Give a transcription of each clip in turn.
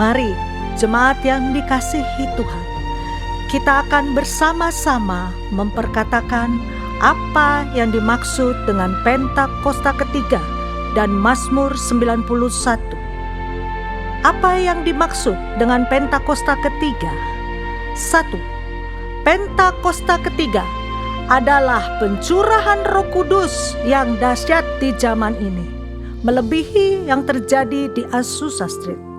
Mari, jemaat yang dikasihi Tuhan, kita akan bersama-sama memperkatakan apa yang dimaksud dengan Pentakosta ketiga dan Mazmur 91. Apa yang dimaksud dengan Pentakosta ketiga? 1. Pentakosta ketiga adalah pencurahan Roh Kudus yang dahsyat di zaman ini, melebihi yang terjadi di Azusa Street.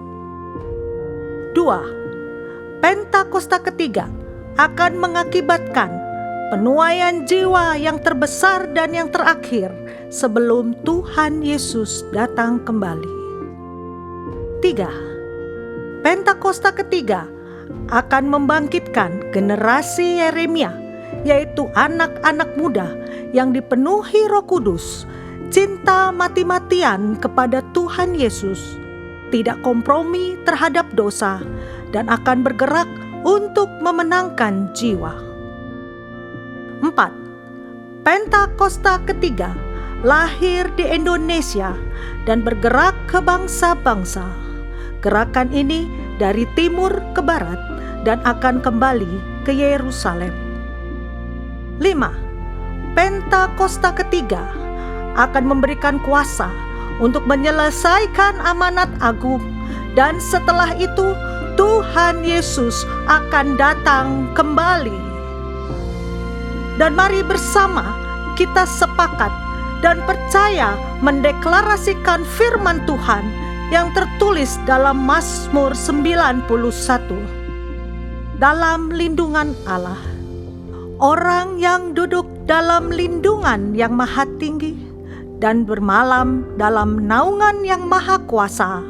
2. Pentakosta ketiga akan mengakibatkan penuaian jiwa yang terbesar dan yang terakhir sebelum Tuhan Yesus datang kembali. 3. Pentakosta ketiga akan membangkitkan generasi Yeremia, yaitu anak-anak muda yang dipenuhi Roh Kudus, cinta mati-matian kepada Tuhan Yesus, tidak kompromi terhadap dosa, dan akan bergerak untuk memenangkan jiwa. 4. Pentakosta ketiga lahir di Indonesia dan bergerak ke bangsa-bangsa. Gerakan ini dari timur ke barat dan akan kembali ke Yerusalem. 5. Pentakosta ketiga akan memberikan kuasa untuk menyelesaikan amanat agung, dan setelah itu Tuhan Yesus akan datang kembali. Dan mari bersama kita sepakat dan percaya mendeklarasikan firman Tuhan yang tertulis dalam Mazmur 91. Dalam lindungan Allah, orang yang duduk dalam lindungan yang maha tinggi dan bermalam dalam naungan yang maha kuasa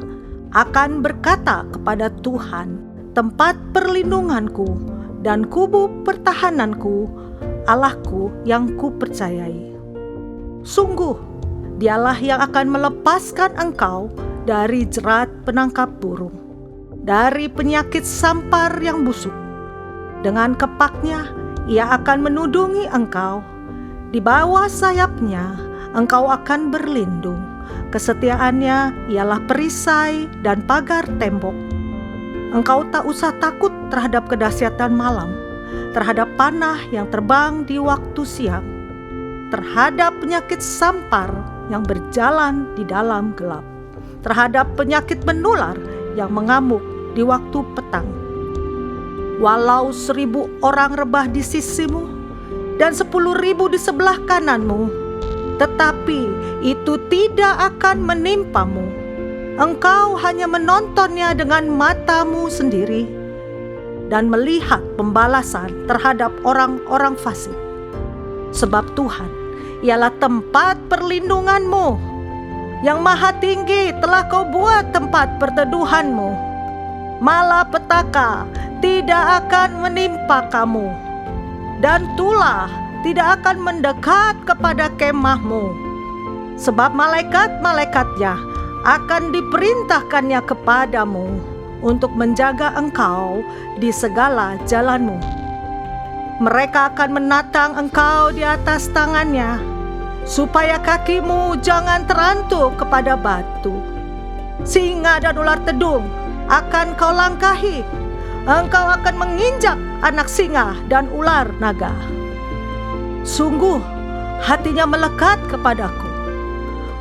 akan berkata kepada Tuhan, tempat perlindunganku dan kubu pertahananku, Allahku yang kupercayai. Sungguh, dialah yang akan melepaskan engkau dari jerat penangkap burung, dari penyakit sampar yang busuk. Dengan kepaknya ia akan menudungi engkau, di bawah sayapnya engkau akan berlindung. Kesetiaannya ialah perisai dan pagar tembok. Engkau tak usah takut terhadap kedahsyatan malam, terhadap panah yang terbang di waktu siang, terhadap penyakit sampar yang berjalan di dalam gelap, terhadap penyakit menular yang mengamuk di waktu petang. Walau 1.000 orang rebah di sisimu dan 10.000 di sebelah kananmu, tetapi itu tidak akan menimpamu. Engkau hanya menontonnya dengan matamu sendiri dan melihat pembalasan terhadap orang-orang fasik. Sebab Tuhan ialah tempat perlindunganmu, yang maha tinggi telah kau buat tempat perteduhanmu. Malapetaka tidak akan menimpa kamu, dan tulah tidak akan mendekat kepada kemahmu, sebab malaikat-malaikatnya akan diperintahkannya kepadamu untuk menjaga engkau di segala jalanmu. Mereka akan menatang engkau di atas tangannya, supaya kakimu jangan terantuk kepada batu. Singa dan ular tedung akan kau langkahi, engkau akan menginjak anak singa dan ular naga. Sungguh hatinya melekat kepadaku,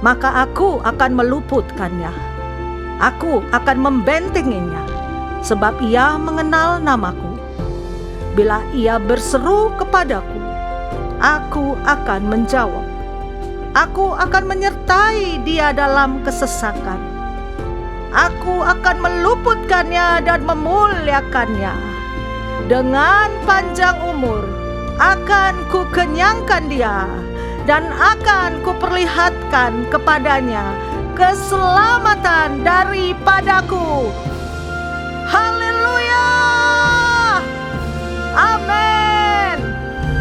maka aku akan meluputkannya. Aku akan membentenginya, sebab ia mengenal namaku. Bila ia berseru kepadaku, aku akan menjawab. Aku akan menyertai dia dalam kesesakan. Aku akan meluputkannya dan memuliakannya. Dengan panjang umur akan kukenyangkan dia, dan akan kuperlihatkan kepadanya keselamatan daripadaku. Haleluya! Amin.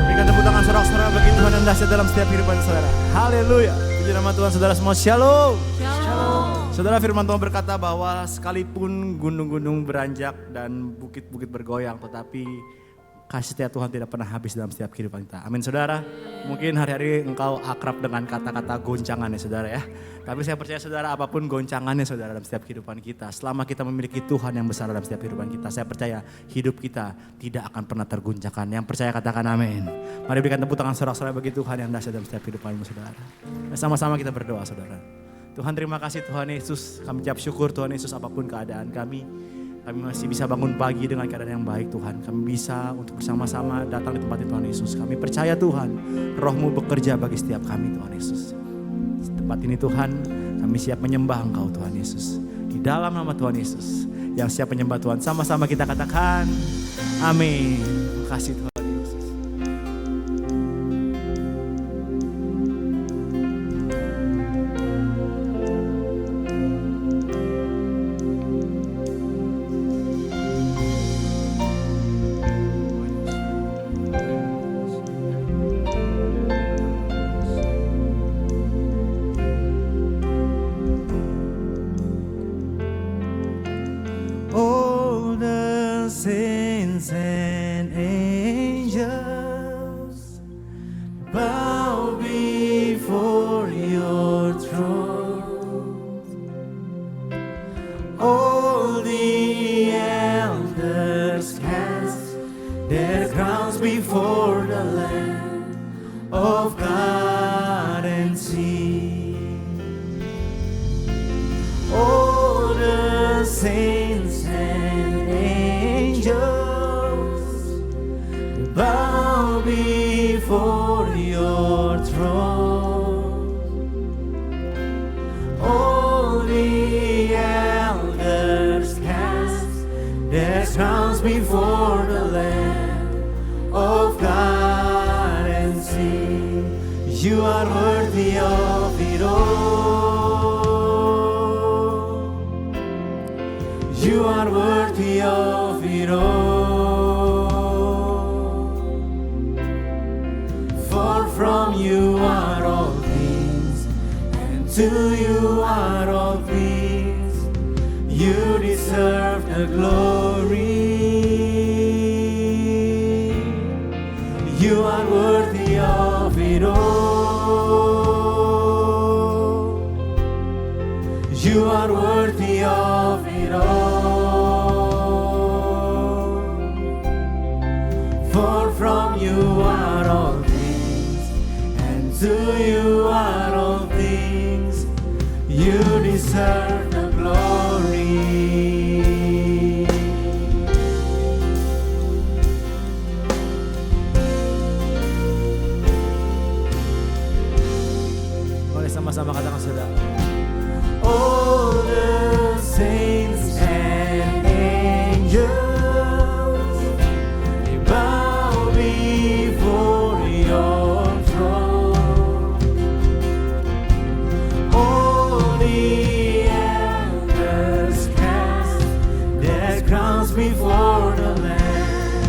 Berikan tepuk tangan sorak-sorak bagi Tuhan yang dahsyat dalam setiap kehidupan saudara. Haleluya. Puji nama Tuhan, saudara semua. Shalom. Shalom. Saudara, firman Tuhan berkata bahwa sekalipun gunung-gunung beranjak dan bukit-bukit bergoyang, tetapi kasih setia Tuhan tidak pernah habis dalam setiap kehidupan kita. Amin saudara. Mungkin hari-hari engkau akrab dengan kata-kata goncangan ya saudara ya. Tapi saya percaya saudara apapun goncangannya saudara dalam setiap kehidupan kita. Selama kita memiliki Tuhan yang besar dalam setiap kehidupan kita. Saya percaya hidup kita tidak akan pernah terguncangkan. Yang percaya katakan amin. Mari berikan tepuk tangan sorak-sorai bagi Tuhan yang dahsyat dalam setiap kehidupanmu saudara. Dan sama-sama kita berdoa saudara. Tuhan terima kasih Tuhan Yesus. Kami ucap syukur Tuhan Yesus apapun keadaan kami. Kami masih bisa bangun pagi dengan keadaan yang baik Tuhan. Kami bisa untuk bersama-sama datang di tempat Tuhan Yesus. Kami percaya Tuhan, Roh-Mu bekerja bagi setiap kami Tuhan Yesus. Di tempat ini Tuhan, kami siap menyembah Engkau Tuhan Yesus. Di dalam nama Tuhan Yesus, yang siap menyembah Tuhan. Sama-sama kita katakan, amin. Terima kasih Tuhan. Saints and angels bow before your throne. All the elders cast their crowns before the Lamb of God and sing. All the saints and angels bow before your throne. All the elders cast their crowns before the Lamb of God and sing, you are worthy of it all. You are worthy of it all. For from you are all things, and to you are all things. You deserve the glory. You are worthy of it all. You are worthy of it all. For from you are all things, and to you are all things. You deserve the glory. Mari sama-sama katakan saudara. All the saints and angels, they bow before your throne. All the elders cast their crowns before the Lamb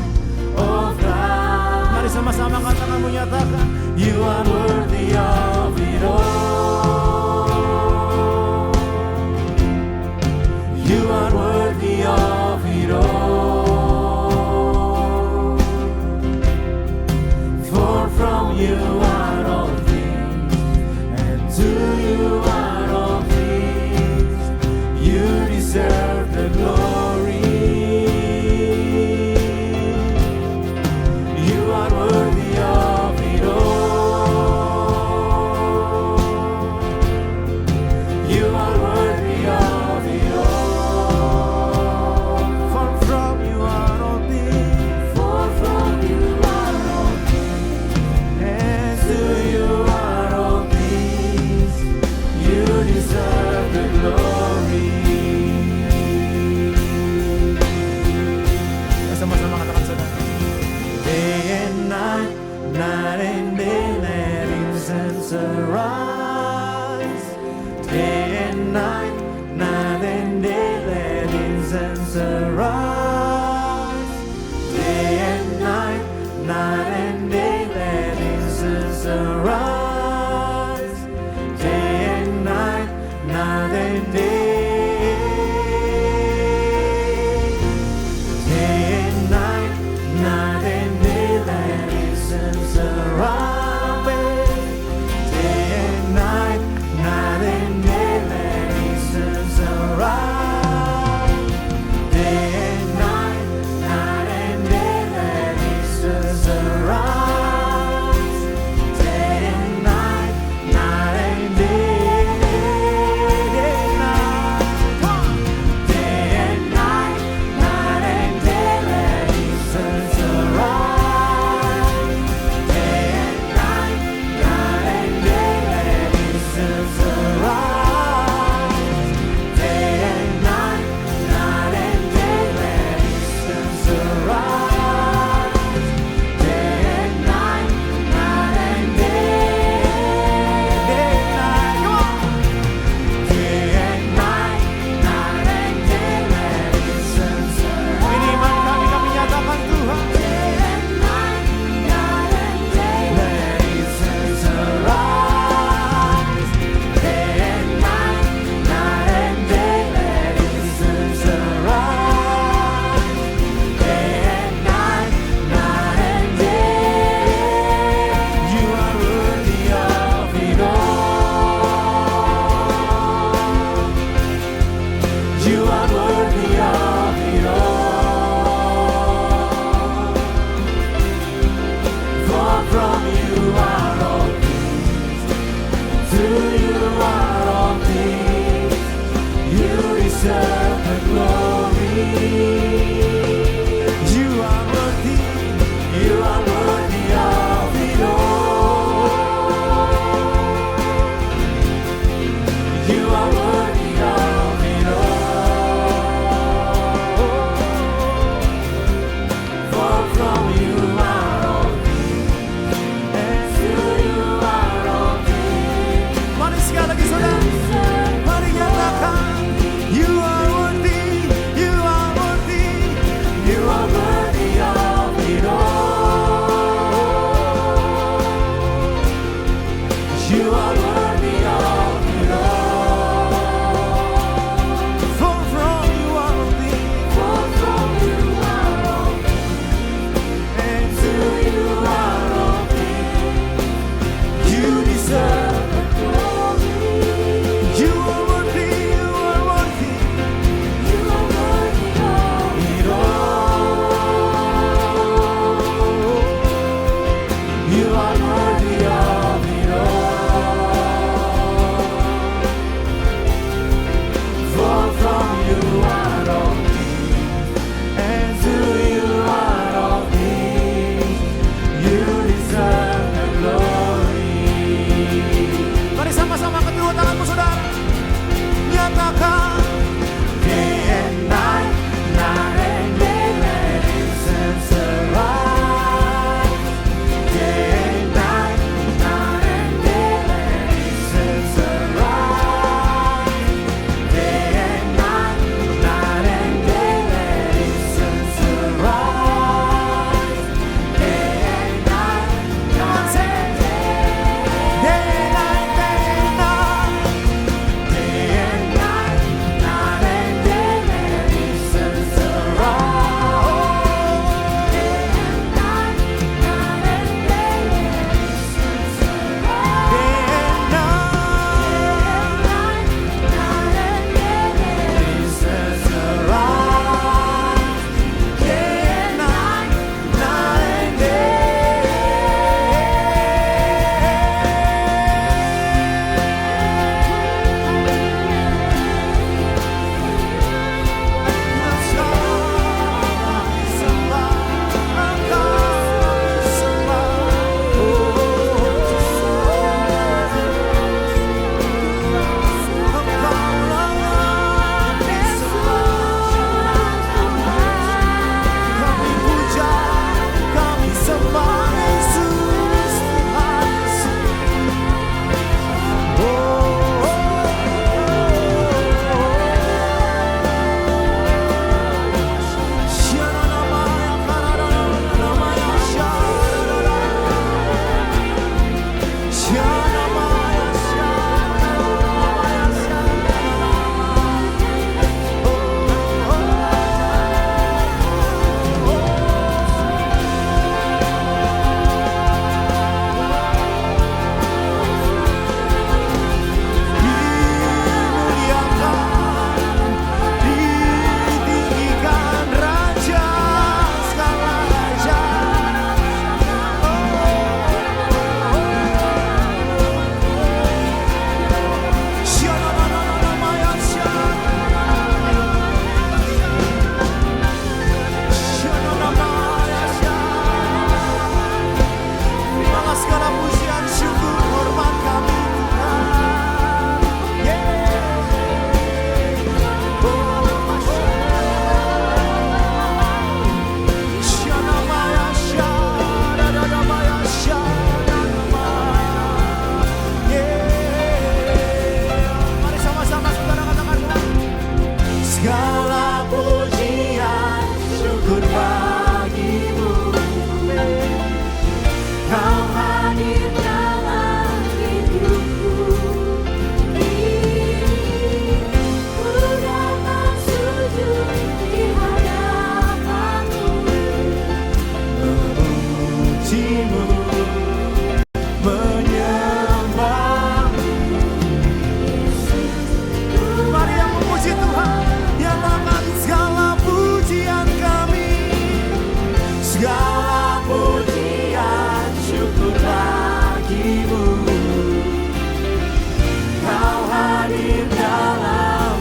of God. Mari sama-sama katakan menyatakan, you are worthy of it all. You are worthy of it all. For from you are all things, and to you are all things. You deserve the glory. You are worthy of it all. You are worthy of it all. Sama-sama katakan saudara. Day and night, night and day, let incense arise. Day and night, night and day, let incense arise. Day and night, night and day, let incense arise. Day and night, night and day. Night and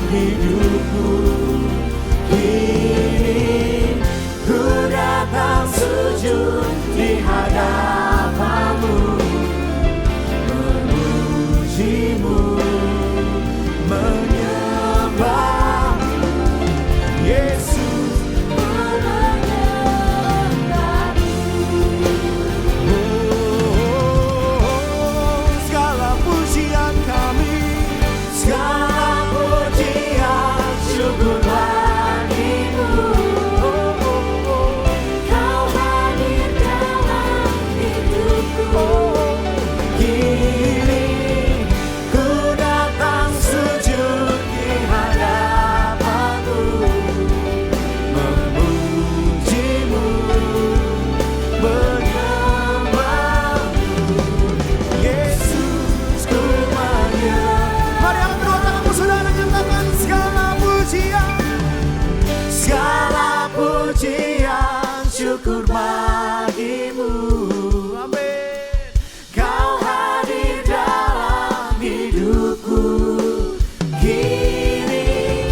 hidupku. Kini ku datang sujud di hadapanmu, memujimu, menyembahmu, Yesus, menyembahmu. Segala pujian kami, segala pujian syukur bagimu. Kau hadir dalam hidupku. Kini ku datang sujud di hadapanmu, memujimu, menyembahmu, Yesus, ku menyembah. Mari angkat kedua tanganmu saudara, nyatakan segala pujian, segala pujian syukur bagimu. Amin. Kau hadir dalam hidupku. Kini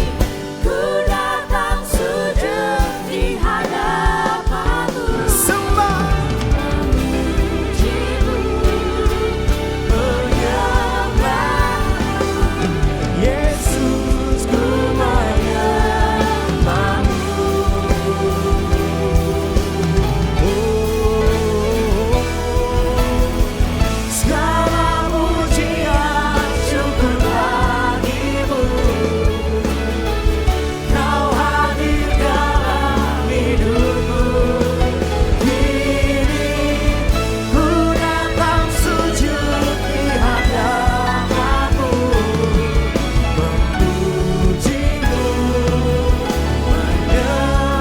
ku datang sujud di hadapanmu, sembah, memujimu, menyembahmu, Yesus, ku menyembahmu. Segala pujian syukur bagimu. Kau hadir dalam hidupku. Kini ku datang sujud di hadapanmu, memujimu,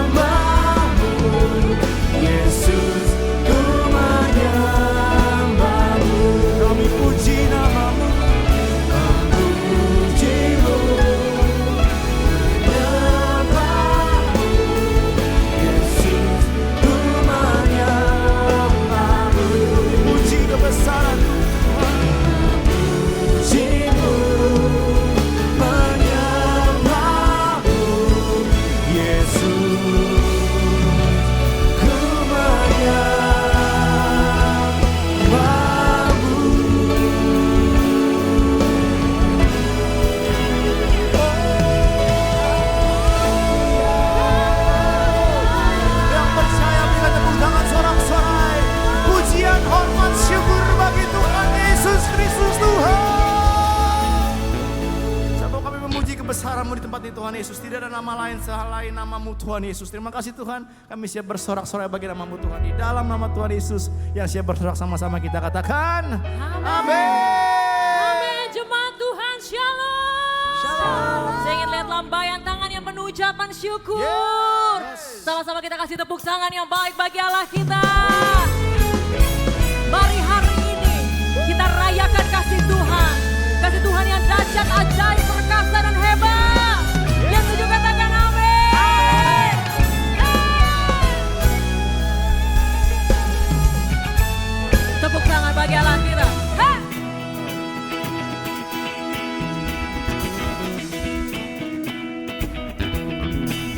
menyembahmu, Yesus, ku menyembahmu. Kami puji namamu, memujimu, menyembahmu, Yesus, ku menyembahmu. Puji kebesaran Tuhan, memujimu, menyembahmu, Yesus, ku menyembahmu. Yang percaya berikan tepuk tangan sorak-sorai. Pujian, hormat, syukur bagi Tuhan Yesus Kristus Tuhan. Sebab kami memuji kebesaran-Mu di tempat ini Tuhan Yesus. Tidak ada nama lain selain nama-Mu Tuhan Yesus. Terima kasih Tuhan. Kami siap bersorak-sorai bagi nama-Mu Tuhan. Di dalam nama Tuhan Yesus yang siap bersorak sama-sama kita katakan. Amin. Jemaat Tuhan, shalom. Saya ingin lihat lambaian tangan yang penuh ucapan syukur. Yes. Sama-sama kita kasih tepuk tangan yang baik bagi Allah kita. Mari hari ini kita rayakan kasih Tuhan. Kasih Tuhan yang dahsyat, ajaib, perkasa dan hebat. Yang setuju katakan amin. Tepuk tangan bagi Allah kita. Hey!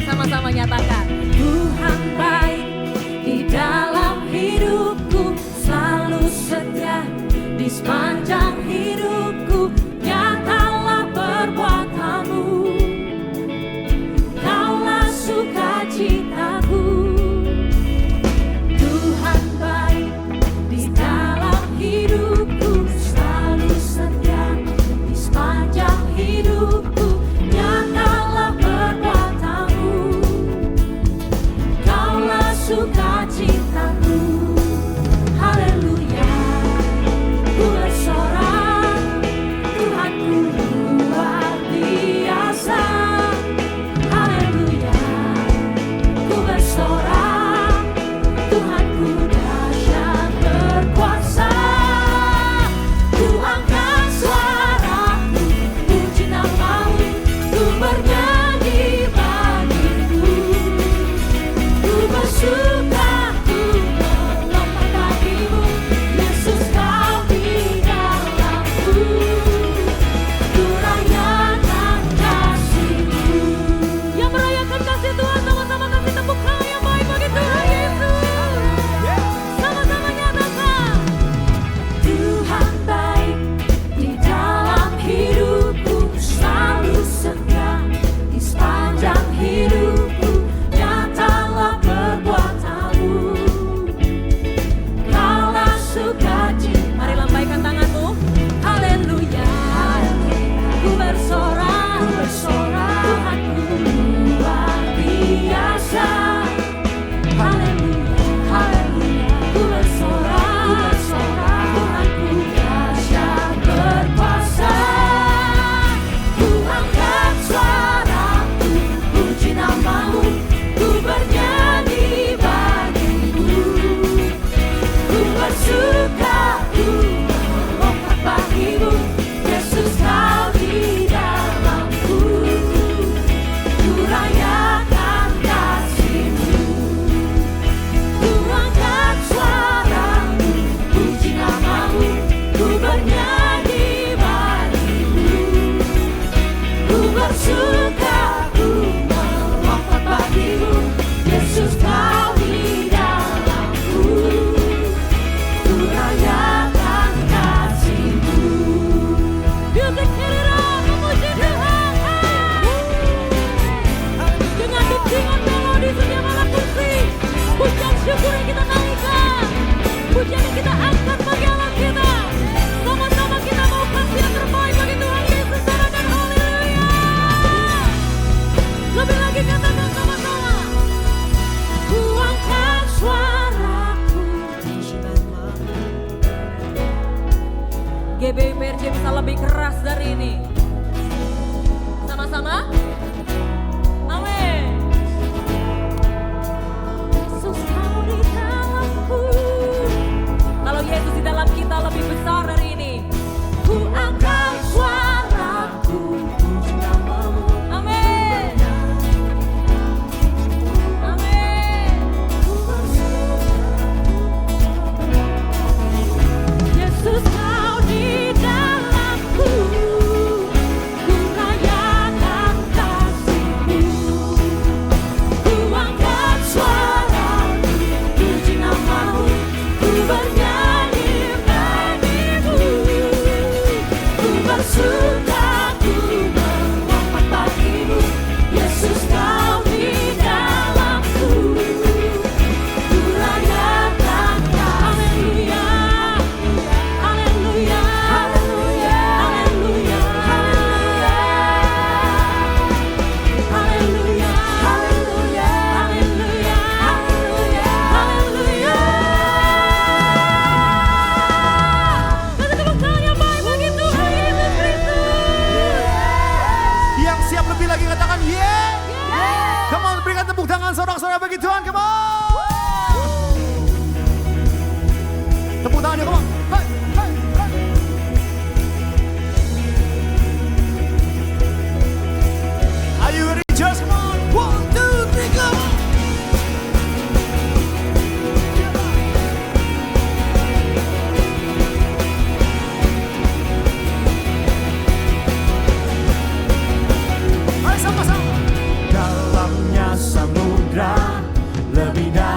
Sama-sama nyatakan. Tuhan baik di dalam hidupku, selalu setia di sepanjang hidupku. Nyatalah perbuatan-Mu, Kaulah sukacitaku. Tuhan baik di dalam hidupku, selalu setia di sepanjang hidupku. Nyatalah perbuatan-Mu, Kaulah sukacitaku. Haleluya, ku bersorak lebih keras dari ini. Sama-sama. Amin. Yesus kau di dalamku. Kalau Yesus di dalam kita lebih besar dari ini. Ku angkat suaraku, puji namamu. Amin. Amin. Yesus kau di dalamku, ku rayakan kasih-Mu. Ku angkat suaraku, puji namamu. Ku bernyanyi bagimu. Ku bersuka, ku menyembah bagimu. Yesus kau di dalamku, ku rayakan kasih-Mu. Haleluya, haleluya, haleluya, haleluya, haleluya, haleluya, haleluya, haleluya, haleluya. Kasih tepuk tangan yang baik bagi Tuhan Yesus Kristus. Yang siap lebih lagi katakan yeah. Come on, berikan tepuk tangan saudara-saudara bagi Tuhan, come on. Tepuk tangannya, come on. Hey, hey, hey. Are you ready? Just come on. 1, 2, 3, go. Ayo sama-sama. Dalamnya samudra lebih dalam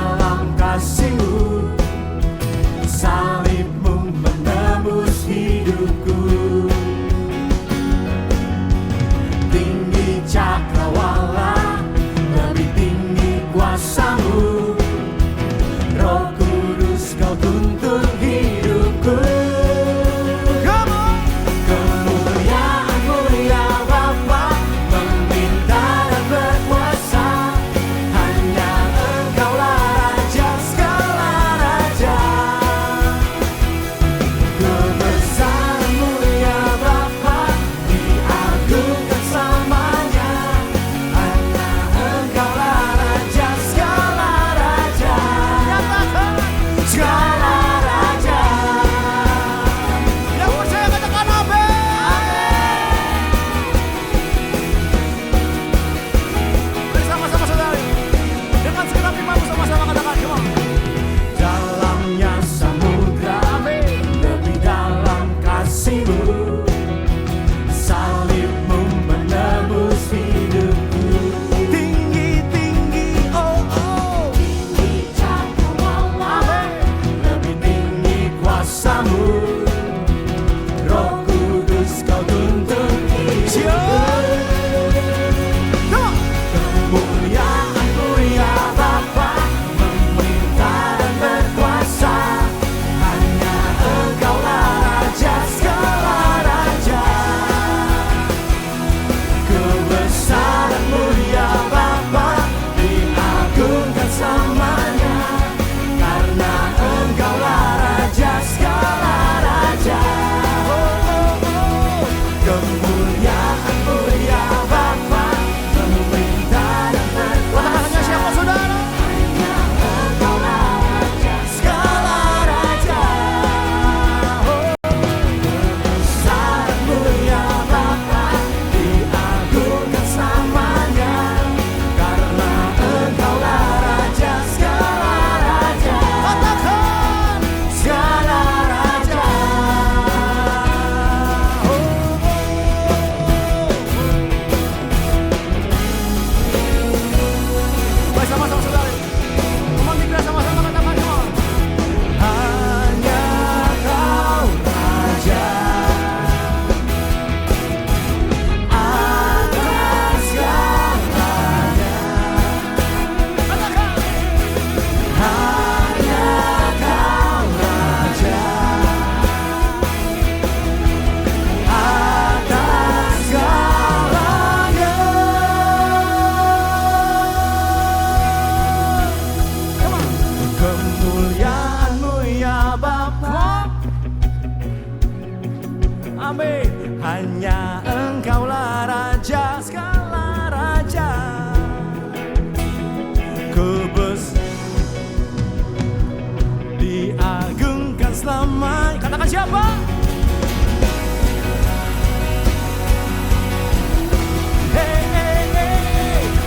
selamanya. Katakan siapa?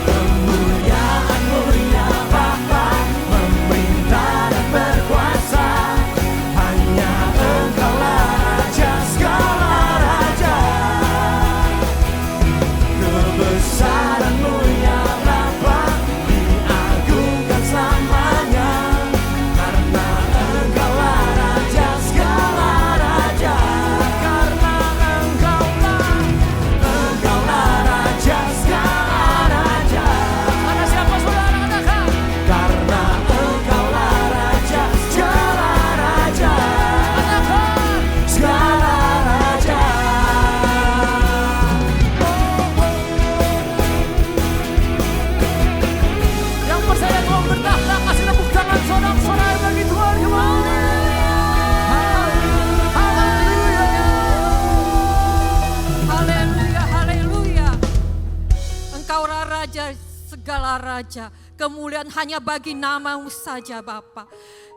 Kemuliaanmu ya Bapa, memerintah dan berkuasa. Hanya Engkaulah Raja segala raja. Kebesaran-Mu ya Bapa, diagungkan selamanya. Karena Engkaulah Raja segala raja. Karena Engkaulah Raja segala raja. Kata siapa saudara, katakan. Karena Engkaulah Raja segala raja. Katakan segala raja. Yang percaya Tuhan bertahta, kasih tepuk tangan saudara-saudara bagi Tuhan kembali. Haleluya. Haleluya, haleluya. Engkaulah Raja segala raja. Kemuliaan hanya bagi nama-Mu saja Bapa.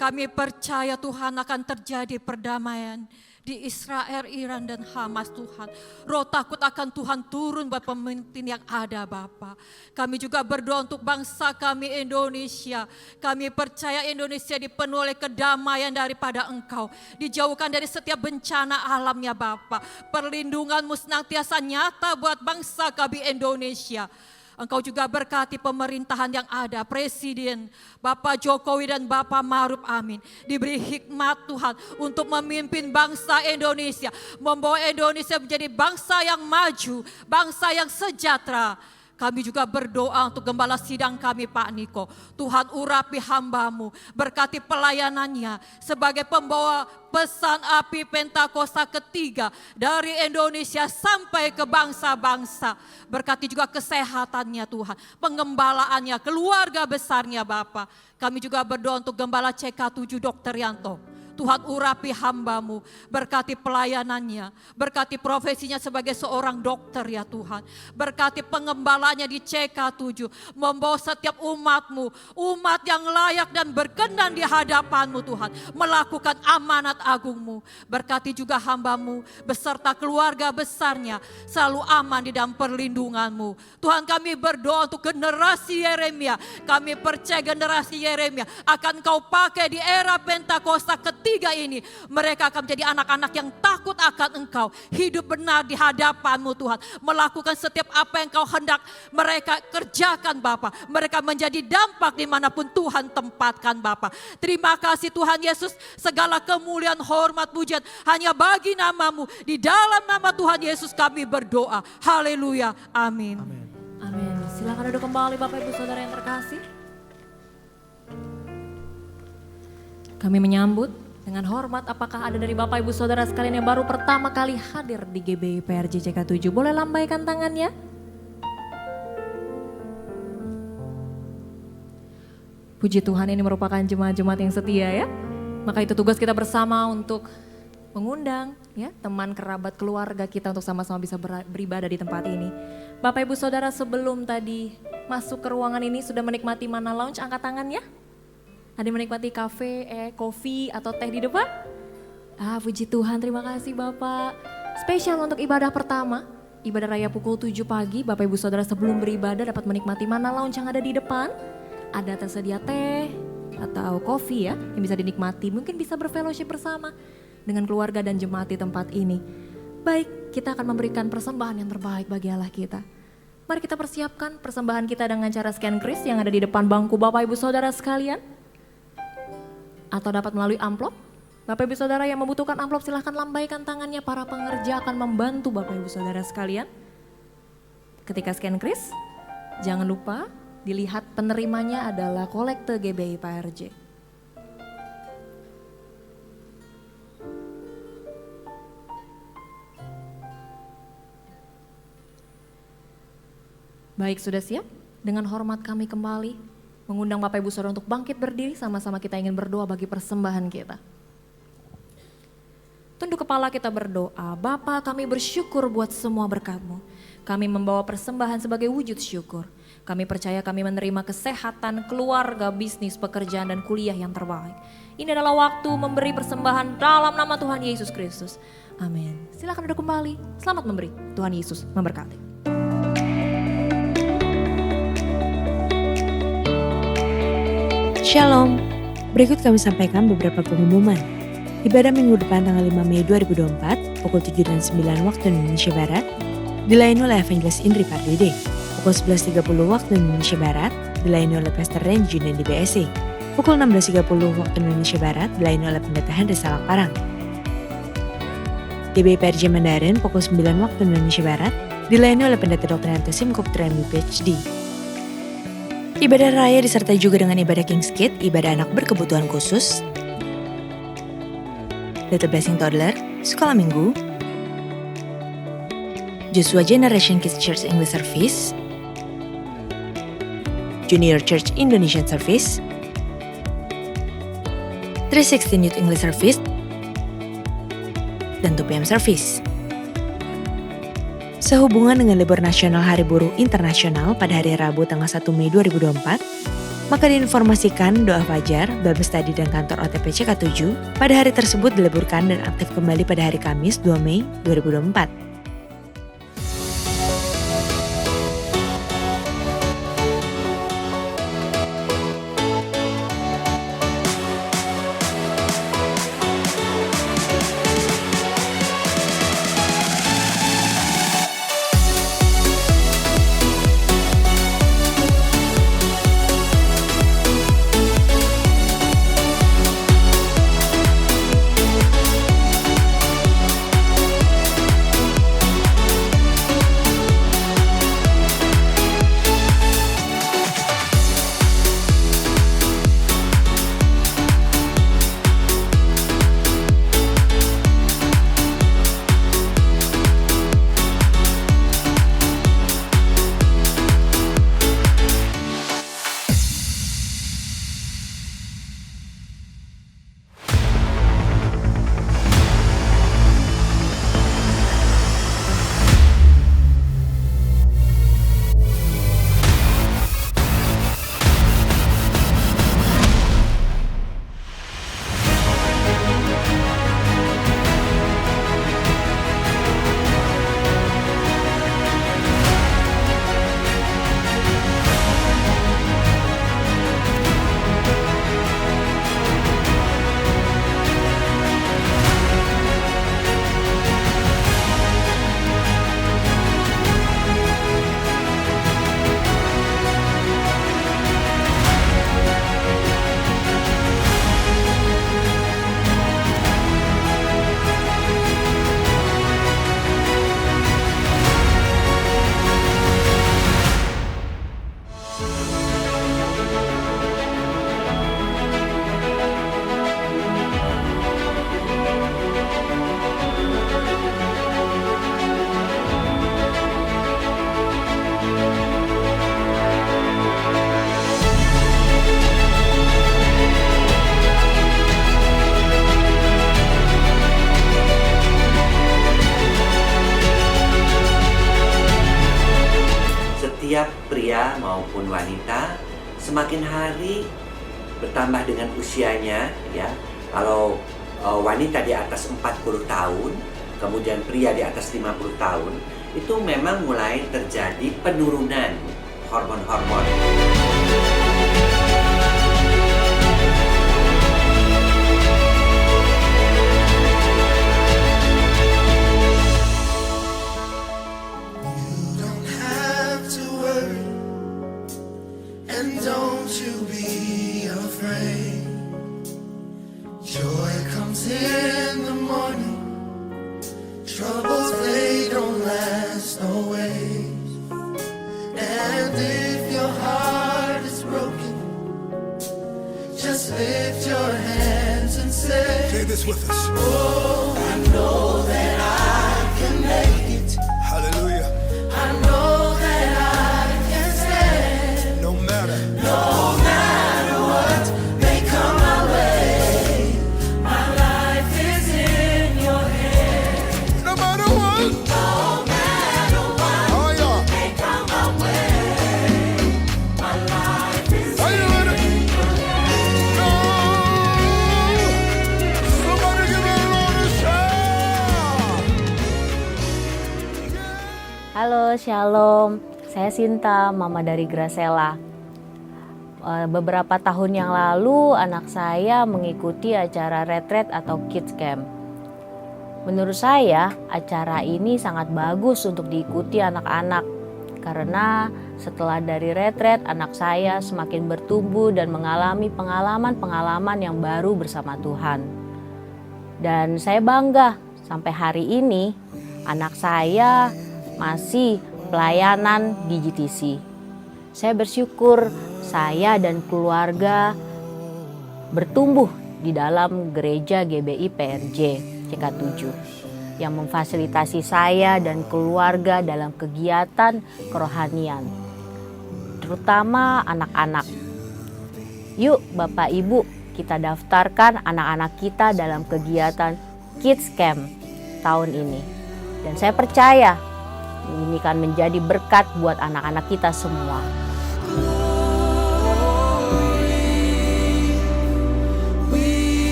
Kami percaya Tuhan akan terjadi perdamaian di Israel, Iran dan Hamas Tuhan. Roh takut akan Tuhan turun buat pemimpin yang ada Bapa. Kami juga berdoa untuk bangsa kami Indonesia. Kami percaya Indonesia dipenuhi oleh kedamaian daripada Engkau. Dijauhkan dari setiap bencana alam ya Bapa. Perlindungan-Mu senantiasa nyata buat bangsa kami Indonesia. Engkau juga berkati pemerintahan yang ada, Presiden, Bapak Jokowi dan Bapak Maruf Amin. Diberi hikmat Tuhan untuk memimpin bangsa Indonesia. Membawa Indonesia menjadi bangsa yang maju, bangsa yang sejahtera. Kami juga berdoa untuk gembala sidang kami Pak Niko. Tuhan urapi hamba-Mu, berkati pelayanannya sebagai pembawa pesan api Pentakosta ketiga dari Indonesia sampai ke bangsa-bangsa. Berkati juga kesehatannya Tuhan, pengembalaannya, keluarga besarnya Bapa. Kami juga berdoa untuk Gembala CK7 Dr. Yanto. Tuhan urapi hamba-Mu, berkati pelayanannya, berkati profesinya sebagai seorang dokter ya Tuhan. Berkati pengembalanya di CK7, membawa setiap umat-Mu, umat yang layak dan berkenan di hadapan-Mu Tuhan. Melakukan amanat agung-Mu. Berkati juga hamba-Mu beserta keluarga besarnya, selalu aman di dalam perlindungan-Mu. Tuhan kami berdoa untuk generasi Yeremia. Kami percaya generasi Yeremia akan Kau pakai di era Pentakosta ketiga ini. Mereka akan menjadi anak-anak yang takut akan Engkau. Hidup benar di hadapan-Mu Tuhan. Melakukan setiap apa yang Kau hendak mereka kerjakan Bapa. Mereka menjadi dampak dimanapun Tuhan tempatkan Bapa. Terima kasih Tuhan Yesus. Segala kemuliaan, hormat, pujian hanya bagi nama-Mu. Di dalam nama Tuhan Yesus kami berdoa. Haleluya. Amin. Amin. Silakan duduk kembali Bapak Ibu Saudara yang terkasih. Kami menyambut dengan hormat, apakah ada dari Bapak Ibu Saudara sekalian yang baru pertama kali hadir di GBI PRJ CK7? Boleh lambaikan tangannya? Puji Tuhan, ini merupakan jemaat-jemaat yang setia ya. Maka itu tugas kita bersama untuk mengundang ya teman, kerabat, keluarga kita untuk sama-sama bisa beribadah di tempat ini. Bapak Ibu Saudara, sebelum tadi masuk ke ruangan ini sudah menikmati Mana Lounge, angkat tangannya. Ada yang menikmati kafe, kopi atau teh di depan? Puji Tuhan, terima kasih Bapak. Spesial untuk ibadah pertama, ibadah raya pukul 7 pagi, Bapak Ibu Saudara sebelum beribadah dapat menikmati Mana Lounge yang ada di depan. Ada tersedia teh atau kopi ya, yang bisa dinikmati. Mungkin bisa berfellowship bersama dengan keluarga dan jemaat di tempat ini. Baik, kita akan memberikan persembahan yang terbaik bagi Allah kita. Mari kita persiapkan persembahan kita dengan cara scan kris yang ada di depan bangku Bapak Ibu Saudara sekalian. Atau dapat melalui amplop. Bapak Ibu Saudara yang membutuhkan amplop silahkan lambaikan tangannya, para pengerja akan membantu Bapak Ibu Saudara sekalian. Ketika scan kris, jangan lupa dilihat penerimanya adalah kolekte GBI PRJ. Baik, sudah siap? Dengan hormat kami kembali mengundang Bapak Ibu Saudara untuk bangkit berdiri, sama-sama kita ingin berdoa bagi persembahan kita. Tunduk kepala kita berdoa. Bapa, kami bersyukur buat semua berkat-Mu. Kami membawa persembahan sebagai wujud syukur. Kami percaya kami menerima kesehatan, keluarga, bisnis, pekerjaan dan kuliah yang terbaik. Ini adalah waktu memberi persembahan dalam nama Tuhan Yesus Kristus. Amin. Silakan duduk kembali. Selamat memberi. Tuhan Yesus memberkati. Shalom. Berikut kami sampaikan beberapa pengumuman. Ibadah minggu depan tanggal 5 Mei 2024 pukul 7 dan 9 waktu Indonesia Barat dilayani oleh Evangelist Indri Pardede. Pukul 11.30 waktu Indonesia Barat dilayani oleh Pastor Renjun dan DBSC. Pukul 16.30 waktu Indonesia Barat dilayani oleh Pendeta Henry Salak Parang. GBI-PRJ Mandarin pukul 9 waktu Indonesia Barat dilayani oleh Pendeta Dr. Anto Simkop Tremi PhD. Ibadah raya disertai juga dengan ibadah King's Kid, ibadah anak berkebutuhan khusus, Little Blessing Toddler, Sekolah Minggu, Joshua Generation Kids Church English Service, Junior Church Indonesian Service, 316 Youth English Service, dan 2PM Service. Sehubungan dengan libur nasional Hari Buruh Internasional pada hari Rabu tanggal 1 Mei 2024, maka diinformasikan doa fajar, Bible Study dan kantor OTP CK7 pada hari tersebut diliburkan dan aktif kembali pada hari Kamis 2 Mei 2024. Setiap pria maupun wanita semakin hari bertambah dengan usianya, ya. Kalau wanita di atas 40 tahun, kemudian pria di atas 50 tahun, itu memang mulai terjadi penurunan hormon-hormon. This with us. Oh, I know that I can make it. Hallelujah. I know that I can stand. No matter what may come my way. My life is in your hands. No matter what. No matter what. Oh, yeah. May come my way. My life is in your hands. No. Shalom. Saya Sinta, mama dari Gracella. Beberapa tahun yang lalu anak saya mengikuti acara retret atau kids camp. Menurut saya acara ini sangat bagus untuk diikuti anak-anak. Karena setelah dari retret anak saya semakin bertumbuh dan mengalami pengalaman-pengalaman yang baru bersama Tuhan. Dan saya bangga sampai hari ini anak saya masih pelayanan di GTC. Saya bersyukur saya dan keluarga bertumbuh di dalam gereja GBI PRJ CK7 yang memfasilitasi saya dan keluarga dalam kegiatan kerohanian, terutama anak-anak. Yuk Bapak Ibu, kita daftarkan anak-anak kita dalam kegiatan Kids Camp tahun ini. Dan saya percaya ini akan menjadi berkat buat anak-anak kita semua.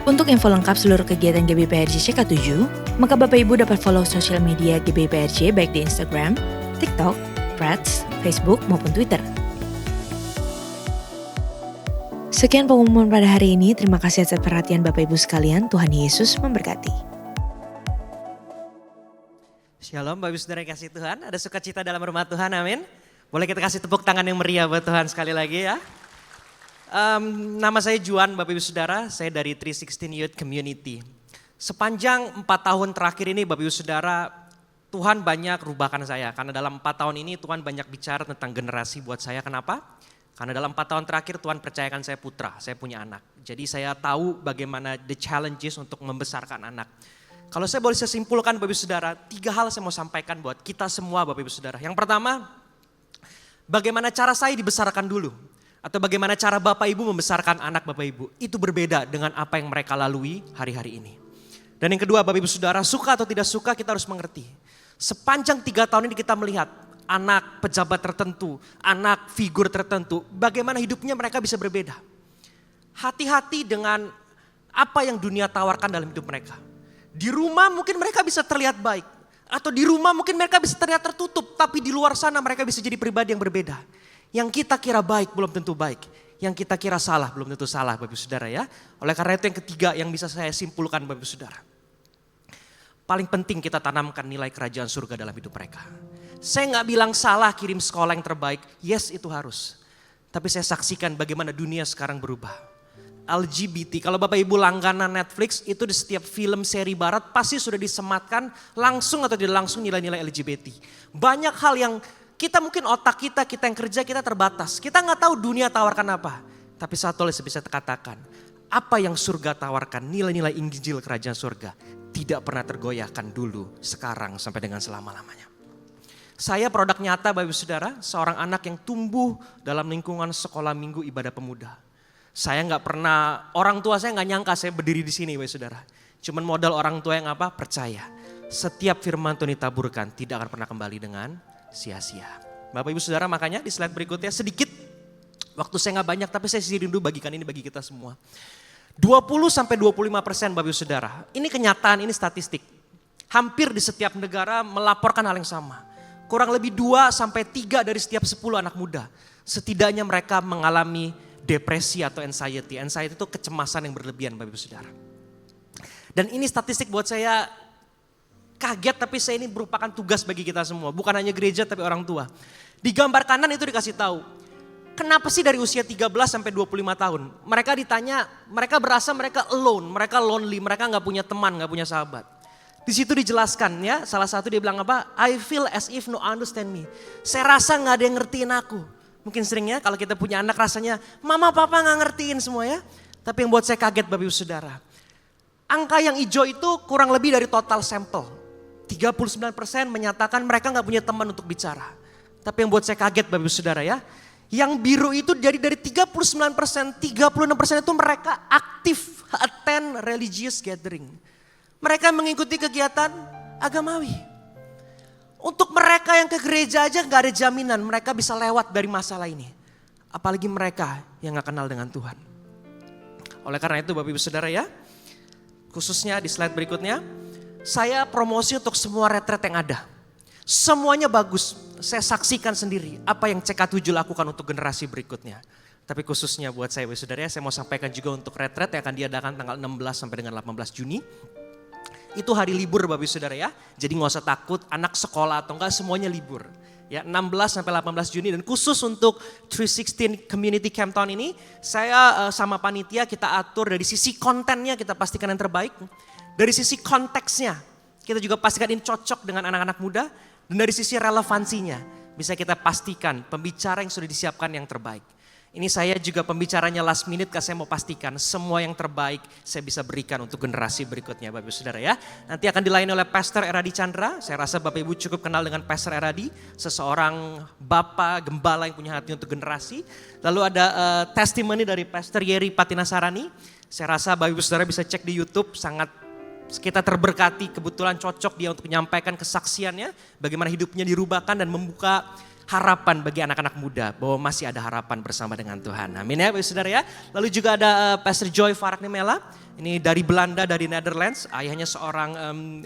Untuk info lengkap seluruh kegiatan GBI PRJ CK7, maka Bapak Ibu dapat follow sosial media GBI PRJ baik di Instagram, TikTok, Threads, Facebook maupun Twitter. Sekian pengumuman pada hari ini. Terima kasih atas perhatian Bapak Ibu sekalian. Tuhan Yesus memberkati. Shalom Bapak Ibu Saudara yang kasih Tuhan. Ada sukacita dalam rumah Tuhan, amin. Boleh kita kasih tepuk tangan yang meriah buat Tuhan sekali lagi ya. Nama saya Juan, Bapak Ibu Saudara, saya dari 316 Youth Community. Sepanjang 4 tahun terakhir ini Bapak Ibu Saudara, Tuhan banyak rubahkan saya. Karena dalam 4 tahun ini Tuhan banyak bicara tentang generasi buat saya. Kenapa? Karena dalam 4 tahun terakhir Tuhan percayakan saya putra, saya punya anak. Jadi saya tahu bagaimana the challenges untuk membesarkan anak. Kalau saya boleh simpulkan Bapak Ibu Saudara, 3 hal saya mau sampaikan buat kita semua Bapak Ibu Saudara. Yang pertama, bagaimana cara saya dibesarkan dulu. Atau bagaimana cara Bapak Ibu membesarkan anak Bapak Ibu. Itu berbeda dengan apa yang mereka lalui hari-hari ini. Dan yang kedua Bapak Ibu Saudara, suka atau tidak suka kita harus mengerti. Sepanjang 3 tahun ini kita melihat anak pejabat tertentu, anak figur tertentu. Bagaimana hidupnya mereka bisa berbeda. Hati-hati dengan apa yang dunia tawarkan dalam hidup mereka. Di rumah mungkin mereka bisa terlihat baik. Atau di rumah mungkin mereka bisa terlihat tertutup. Tapi di luar sana mereka bisa jadi pribadi yang berbeda. Yang kita kira baik belum tentu baik. Yang kita kira salah belum tentu salah Bapak Ibu Saudara ya. Oleh karena itu yang ketiga yang bisa saya simpulkan Bapak Ibu Saudara. Paling penting kita tanamkan nilai kerajaan surga dalam hidup mereka. Saya gak bilang salah kirim sekolah yang terbaik. Yes itu harus. Tapi saya saksikan bagaimana dunia sekarang berubah. LGBT, kalau Bapak Ibu langganan Netflix itu di setiap film seri barat pasti sudah disematkan langsung atau tidak langsung nilai-nilai LGBT. Banyak hal yang kita mungkin otak kita yang kerja kita terbatas. Kita gak tahu dunia tawarkan apa. Tapi satu hal bisa katakan. Apa yang surga tawarkan, nilai-nilai Injil kerajaan surga. Tidak pernah tergoyahkan dulu, sekarang sampai dengan selama-lamanya. Saya produk nyata Bapak Ibu Saudara, seorang anak yang tumbuh dalam lingkungan sekolah minggu ibadah pemuda. Saya nggak pernah, orang tua saya nggak nyangka saya berdiri di sini Bapak Ibu Saudara. Cuman modal orang tua yang apa? Percaya. Setiap firman Tuhan ditaburkan tidak akan pernah kembali dengan sia-sia. Bapak Ibu Saudara, makanya di slide berikutnya sedikit, waktu saya nggak banyak tapi saya rindu bagikan ini bagi kita semua. 20-25% Bapak Ibu Saudara, ini kenyataan, ini statistik. Hampir di setiap negara melaporkan hal yang sama. Kurang lebih 2-3 dari setiap 10 anak muda, setidaknya mereka mengalami depresi atau anxiety. Anxiety itu kecemasan yang berlebihan Bapak Ibu Saudara. Dan ini statistik buat saya kaget, tapi saya ini merupakan tugas bagi kita semua. Bukan hanya gereja tapi orang tua. Di gambar kanan itu dikasih tahu, kenapa sih dari usia 13-25 tahun, mereka ditanya, mereka berasa mereka alone, mereka lonely, mereka gak punya teman, gak punya sahabat. Di situ dijelaskan ya, salah satu dia bilang apa, I feel as if no understand me. Saya rasa gak ada yang ngertiin aku. Mungkin sering ya kalau kita punya anak rasanya, mama papa gak ngertiin semua ya. Tapi yang buat saya kaget Bapak Ibu Saudara, angka yang hijau itu kurang lebih dari total sampel. 39% menyatakan mereka gak punya teman untuk bicara. Tapi yang buat saya kaget Bapak Ibu Saudara ya, yang biru itu dari 39%, 36% itu mereka aktif attend religious gathering. Mereka mengikuti kegiatan agamawi. Untuk mereka yang ke gereja aja gak ada jaminan mereka bisa lewat dari masalah ini. Apalagi mereka yang gak kenal dengan Tuhan. Oleh karena itu Bapak Ibu Saudara ya, khususnya di slide berikutnya, saya promosi untuk semua retret yang ada. Semuanya bagus, saya saksikan sendiri apa yang CK7 lakukan untuk generasi berikutnya. Tapi khususnya buat saya Bapak Ibu Saudara ya, saya mau sampaikan juga untuk retret yang akan diadakan tanggal 16 sampai dengan 18 Juni. Itu hari libur Bapak Ibu Saudara ya. Jadi gak usah takut anak sekolah atau enggak, semuanya libur. Ya, 16 sampai 18 Juni dan khusus untuk 316 Community Camp tahun ini, saya sama panitia kita atur dari sisi kontennya kita pastikan yang terbaik. Dari sisi konteksnya kita juga pastikan ini cocok dengan anak-anak muda. Dan dari sisi relevansinya bisa kita pastikan pembicara yang sudah disiapkan yang terbaik. Ini saya juga pembicaranya last minute karena saya mau pastikan semua yang terbaik saya bisa berikan untuk generasi berikutnya Bapak Ibu Saudara ya. Nanti akan dilayani oleh Pastor Eradi Chandra. Saya rasa Bapak Ibu cukup kenal dengan Pastor Eradi. Seseorang bapak gembala yang punya hati untuk generasi. Lalu ada testimoni dari Pastor Yeri Patinasarani. Saya rasa Bapak Ibu Saudara bisa cek di YouTube, sangat kita terberkati, kebetulan cocok dia untuk menyampaikan kesaksiannya. Bagaimana hidupnya dirubahkan dan membuka harapan bagi anak-anak muda bahwa masih ada harapan bersama dengan Tuhan. Amin ya Bapak Saudara ya. Lalu juga ada Pastor Joy Faraknimela. Ini dari Belanda, dari Netherlands. Ayahnya seorang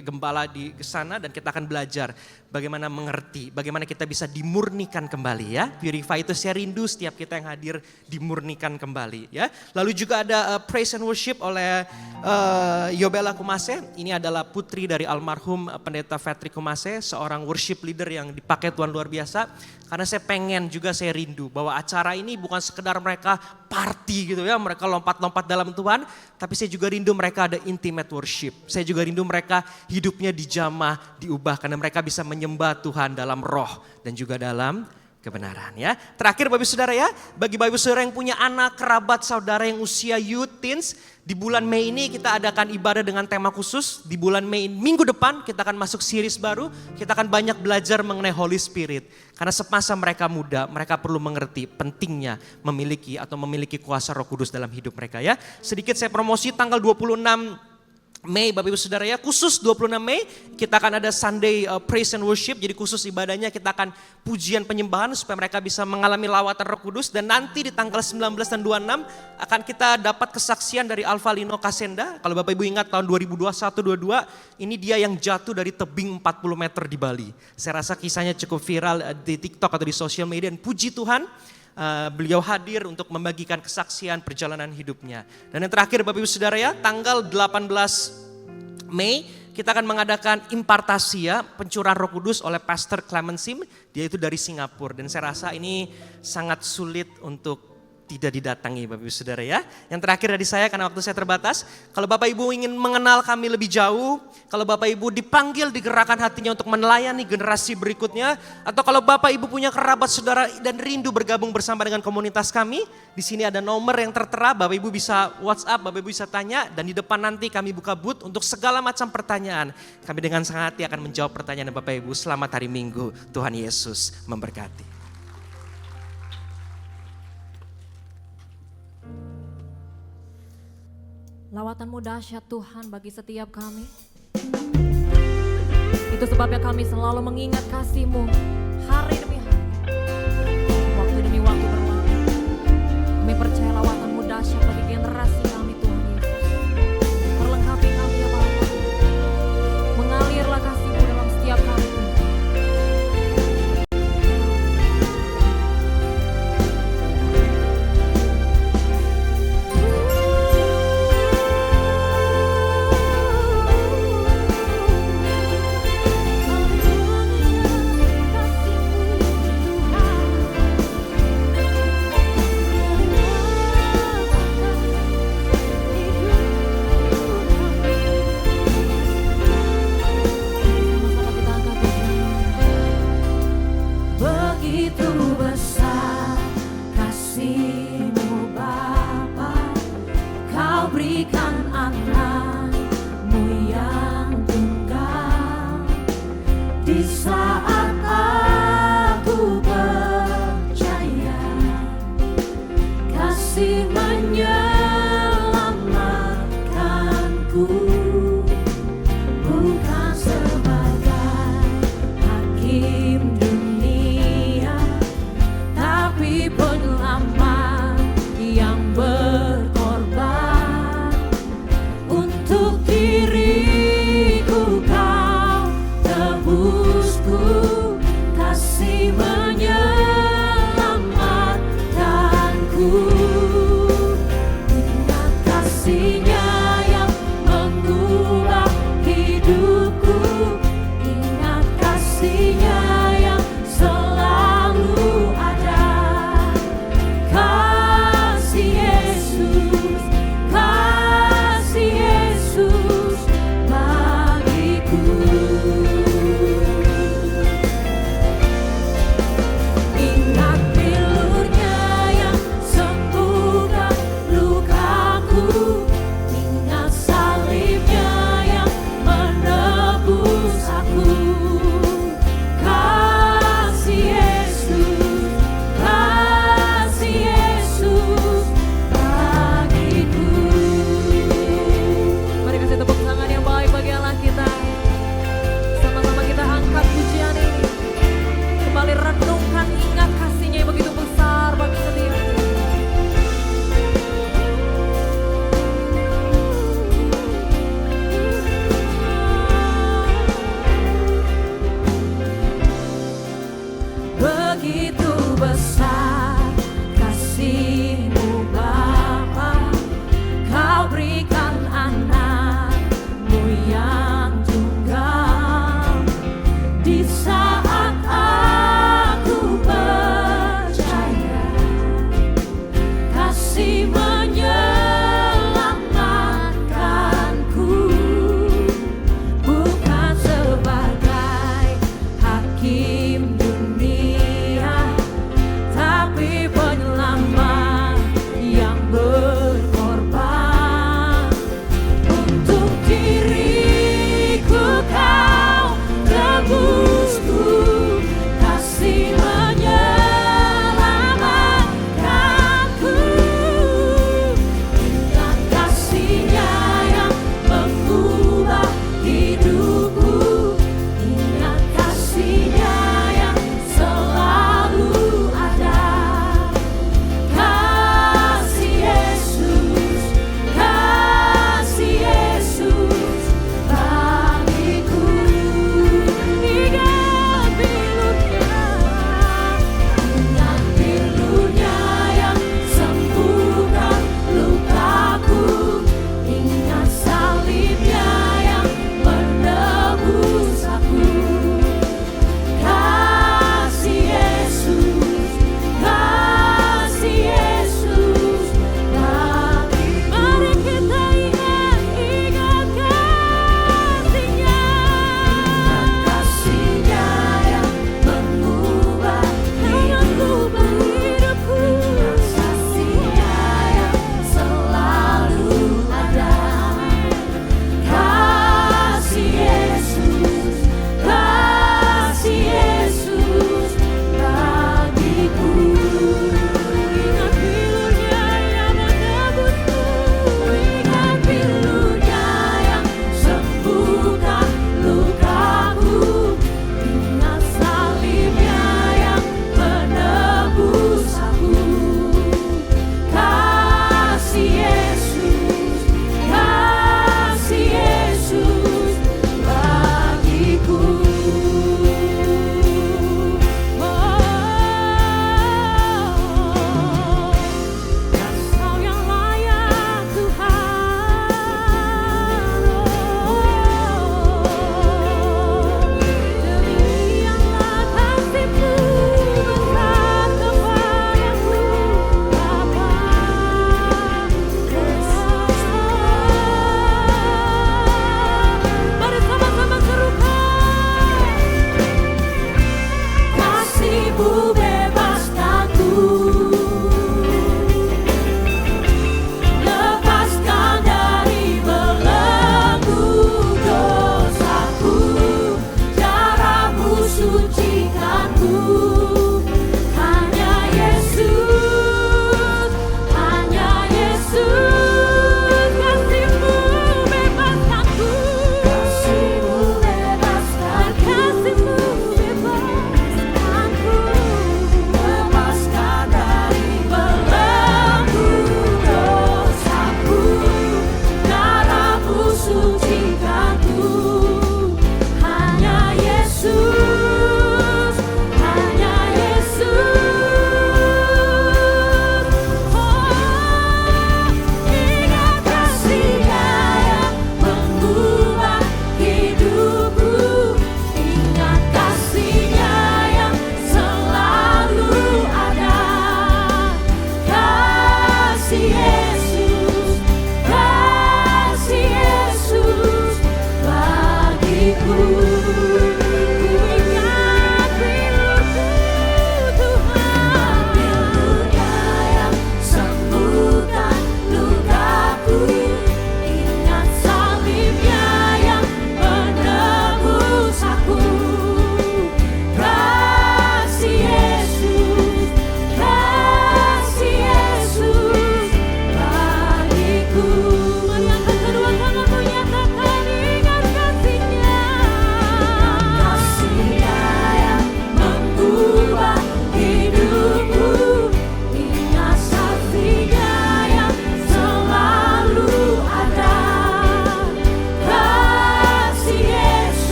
gembala di sana dan kita akan belajar bagaimana mengerti, bagaimana kita bisa dimurnikan kembali ya. Purify itu saya rindu setiap kita yang hadir dimurnikan kembali ya. Lalu juga ada Praise and Worship oleh Yobela Kumase. Ini adalah putri dari almarhum Pendeta Patrick Kumase, seorang worship leader yang dipakai Tuhan luar biasa. Karena saya pengen juga, saya rindu bahwa acara ini bukan sekedar mereka party gitu ya, mereka lompat-lompat dalam Tuhan, tapi saya juga rindu mereka ada intimate worship. Saya juga rindu mereka hidupnya dijamah, diubah karena mereka bisa menyembah Tuhan dalam roh dan juga dalam kebenaran ya. Terakhir Bapak Ibu Saudara ya, bagi Bapak Ibu Saudara yang punya anak, kerabat, saudara yang usia youth, teens, di bulan Mei ini kita adakan ibadah dengan tema khusus. Di bulan Mei minggu depan kita akan masuk series baru, kita akan banyak belajar mengenai Holy Spirit. Karena semasa mereka muda, mereka perlu mengerti pentingnya memiliki kuasa Roh Kudus dalam hidup mereka ya. Sedikit saya promosi tanggal 26 Mei Bapak Ibu Saudara ya, khusus 26 Mei kita akan ada Sunday Praise and Worship. Jadi khusus ibadahnya kita akan pujian penyembahan supaya mereka bisa mengalami lawatan Roh Kudus. Dan nanti di tanggal 19 dan 26 akan kita dapat kesaksian dari Alfa Lino Kasenda. Kalau Bapak Ibu ingat tahun 2021-22 ini dia yang jatuh dari tebing 40 meter di Bali. Saya rasa kisahnya cukup viral di TikTok atau di sosial media dan puji Tuhan. Beliau hadir untuk membagikan kesaksian perjalanan hidupnya. Dan yang terakhir Bapak Ibu Saudara ya, tanggal 18 Mei kita akan mengadakan impartasi ya, pencurahan Roh Kudus oleh Pastor Clement Sim, dia itu dari Singapura. Dan saya rasa ini sangat sulit untuk tidak didatangi Bapak Ibu Saudara ya. Yang terakhir dari saya karena waktu saya terbatas. Kalau Bapak Ibu ingin mengenal kami lebih jauh, kalau Bapak Ibu dipanggil digerakkan hatinya untuk melayani generasi berikutnya, atau kalau Bapak Ibu punya kerabat saudara dan rindu bergabung bersama dengan komunitas kami, di sini ada nomor yang tertera, Bapak Ibu bisa WhatsApp, Bapak Ibu bisa tanya, dan di depan nanti kami buka booth untuk segala macam pertanyaan. Kami dengan senang hati akan menjawab pertanyaan Bapak Ibu. Selamat hari Minggu, Tuhan Yesus memberkati. Lawatanmu dahsyat Tuhan bagi setiap kami. Itu sebabnya kami selalu mengingat kasih-Mu hari demi hari. Waktu demi waktu berlalu. Kami percaya lawatanmu dahsyat bagi generasi kami Tuhan Yesus. Perlengkapi kami ya Bapa. Mengalirlah kasih-Mu dalam setiap kami Tuhan.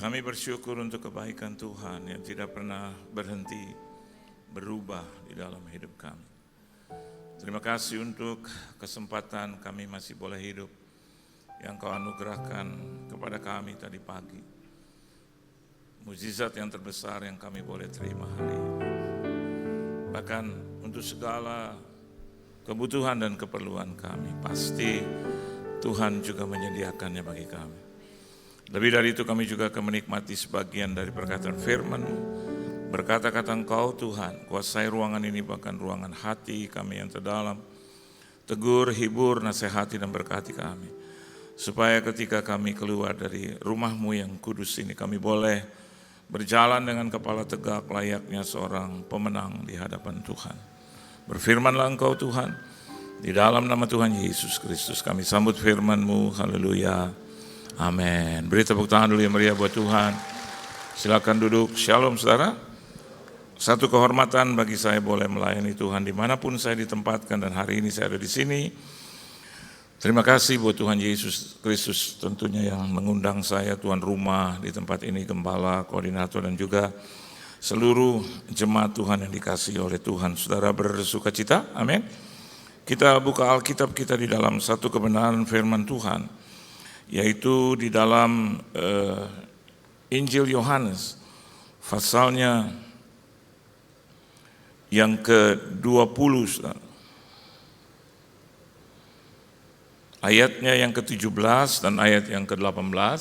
Kami bersyukur untuk kebaikan Tuhan yang tidak pernah berhenti berubah di dalam hidup kami. Terima kasih untuk kesempatan kami masih boleh hidup yang Kau anugerahkan kepada kami tadi pagi. Mukjizat yang terbesar yang kami boleh terima hari ini. Bahkan untuk segala kebutuhan dan keperluan kami, pasti Tuhan juga menyediakannya bagi kami. Lebih dari itu kami juga akan menikmati sebagian dari perkataan firman-Mu. Berkata-kata Engkau Tuhan, kuasai ruangan ini bahkan ruangan hati kami yang terdalam. Tegur, hibur, nasihati dan berkati kami. Supaya ketika kami keluar dari rumah-Mu yang kudus ini, kami boleh berjalan dengan kepala tegak layaknya seorang pemenang di hadapan Tuhan. Berfirmanlah Engkau Tuhan, di dalam nama Tuhan Yesus Kristus kami sambut firman-Mu, haleluya. Amin. Beri tepuk tangan dulu yang meriah buat Tuhan. Silakan duduk. Shalom saudara. Satu kehormatan bagi saya boleh melayani Tuhan dimanapun saya ditempatkan, dan hari ini saya ada di sini. Terima kasih buat Tuhan Yesus Kristus tentunya yang mengundang saya, tuan rumah di tempat ini, gembala, koordinator, dan juga seluruh jemaat Tuhan yang dikasihi oleh Tuhan. Saudara bersuka cita, amin. Kita buka Alkitab kita di dalam satu kebenaran firman Tuhan, yaitu di dalam Injil Yohanes, pasalnya yang ke-20, ayatnya yang ke-17 dan ayat yang ke-18.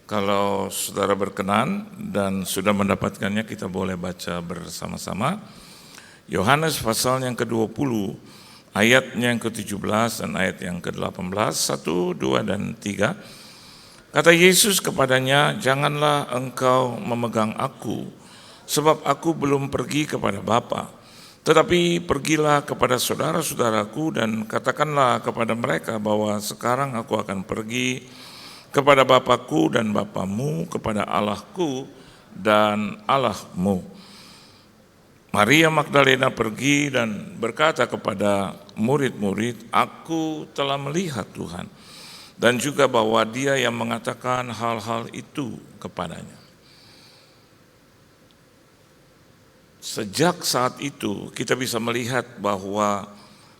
Kalau saudara berkenan dan sudah mendapatkannya, kita boleh baca bersama-sama. Yohanes pasal yang ke-20, ayatnya yang ke-17 dan ayat yang ke-18, 1, 2, dan 3. Kata Yesus kepadanya, janganlah engkau memegang aku, sebab aku belum pergi kepada Bapa. Tetapi pergilah kepada saudara-saudaraku dan katakanlah kepada mereka bahwa sekarang aku akan pergi kepada Bapakku dan Bapamu, kepada Allahku dan Allahmu. Maria Magdalena pergi dan berkata kepada murid-murid, aku telah melihat Tuhan, dan juga bahwa Dia yang mengatakan hal-hal itu kepadanya. Sejak saat itu kita bisa melihat bahwa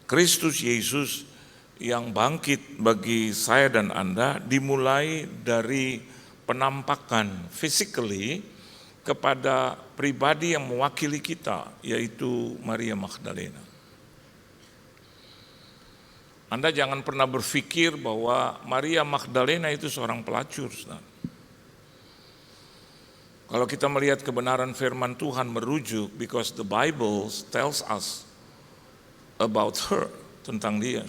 Kristus Yesus yang bangkit bagi saya dan Anda dimulai dari penampakan physically kepada pribadi yang mewakili kita, yaitu Maria Magdalena. Anda jangan pernah berpikir bahwa Maria Magdalena itu seorang pelacur. Kalau kita melihat kebenaran firman Tuhan merujuk, because the Bible tells us about her, tentang dia.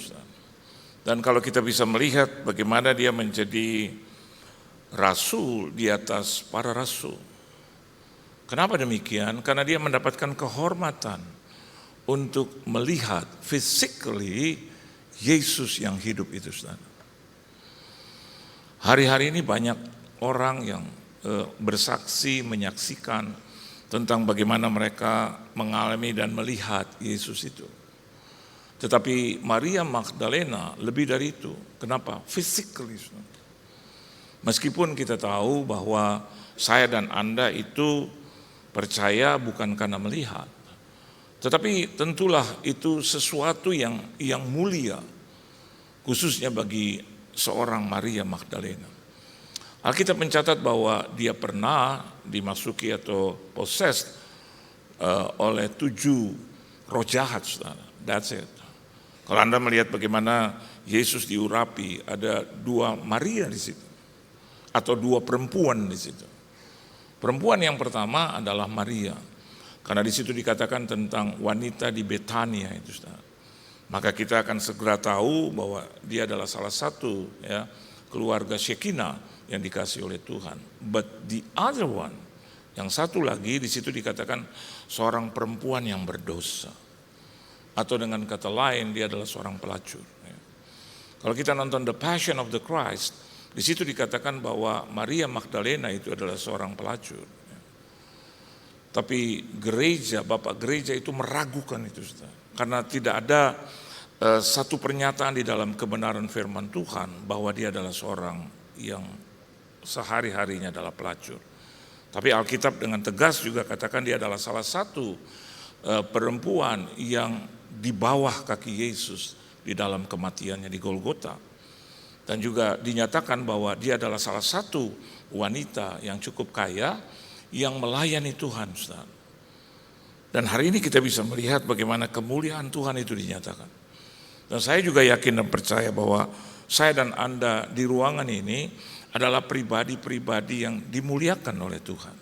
Dan kalau kita bisa melihat bagaimana dia menjadi rasul di atas para rasul. Kenapa demikian? Karena dia mendapatkan kehormatan untuk melihat physically Yesus yang hidup itu. Hari-hari ini banyak orang yang bersaksi, menyaksikan tentang bagaimana mereka mengalami dan melihat Yesus itu. Tetapi Maria Magdalena lebih dari itu. Kenapa? Physically. Meskipun kita tahu bahwa saya dan Anda itu percaya bukan karena melihat, tetapi tentulah itu sesuatu yang mulia, khususnya bagi seorang Maria Magdalena. Alkitab mencatat bahwa dia pernah dimasuki atau possessed oleh 7 roh jahat. That's it. Kalau Anda melihat bagaimana Yesus diurapi, ada 2 Maria di situ, atau 2 perempuan di situ. Perempuan yang pertama adalah Maria, karena di situ dikatakan tentang wanita di Betania itu. Maka kita akan segera tahu bahwa dia adalah salah satu keluarga Shekinah yang dikasih oleh Tuhan. But the other one, yang satu lagi di situ dikatakan seorang perempuan yang berdosa, atau dengan kata lain dia adalah seorang pelacur. Kalau kita nonton The Passion of the Christ, di situ dikatakan bahwa Maria Magdalena itu adalah seorang pelacur. Tapi gereja, Bapak gereja itu meragukan itu, karena tidak ada satu pernyataan di dalam kebenaran firman Tuhan bahwa dia adalah seorang yang sehari-harinya adalah pelacur. Tapi Alkitab dengan tegas juga katakan dia adalah salah satu perempuan yang di bawah kaki Yesus di dalam kematiannya di Golgota. Dan juga dinyatakan bahwa dia adalah salah satu wanita yang cukup kaya yang melayani Tuhan, saudara. Dan hari ini kita bisa melihat bagaimana kemuliaan Tuhan itu dinyatakan. Dan saya juga yakin dan percaya bahwa saya dan Anda di ruangan ini adalah pribadi-pribadi yang dimuliakan oleh Tuhan.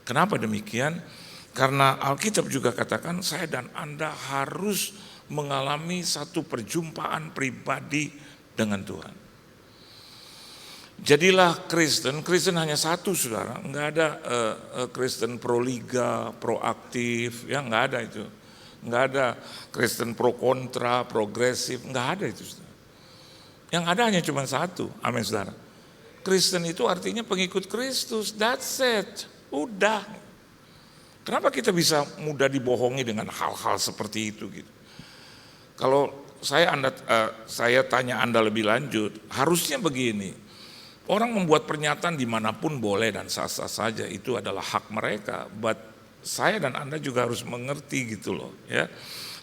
Kenapa demikian? Karena Alkitab juga katakan saya dan Anda harus mengalami satu perjumpaan pribadi dengan Tuhan. Jadilah Kristen hanya satu, saudara. Enggak ada Kristen pro liga, proaktif, ya enggak ada itu. Enggak ada Kristen pro kontra, progresif, enggak ada itu, saudara. Yang ada hanya cuma satu, amin saudara. Kristen itu artinya pengikut Kristus, that's it, udah. Kenapa kita bisa mudah dibohongi dengan hal-hal seperti itu gitu? Kalau saya tanya Anda lebih lanjut, harusnya begini, orang membuat pernyataan dimanapun boleh dan sah-sah saja, itu adalah hak mereka, but saya dan Anda juga harus mengerti gitu loh ya.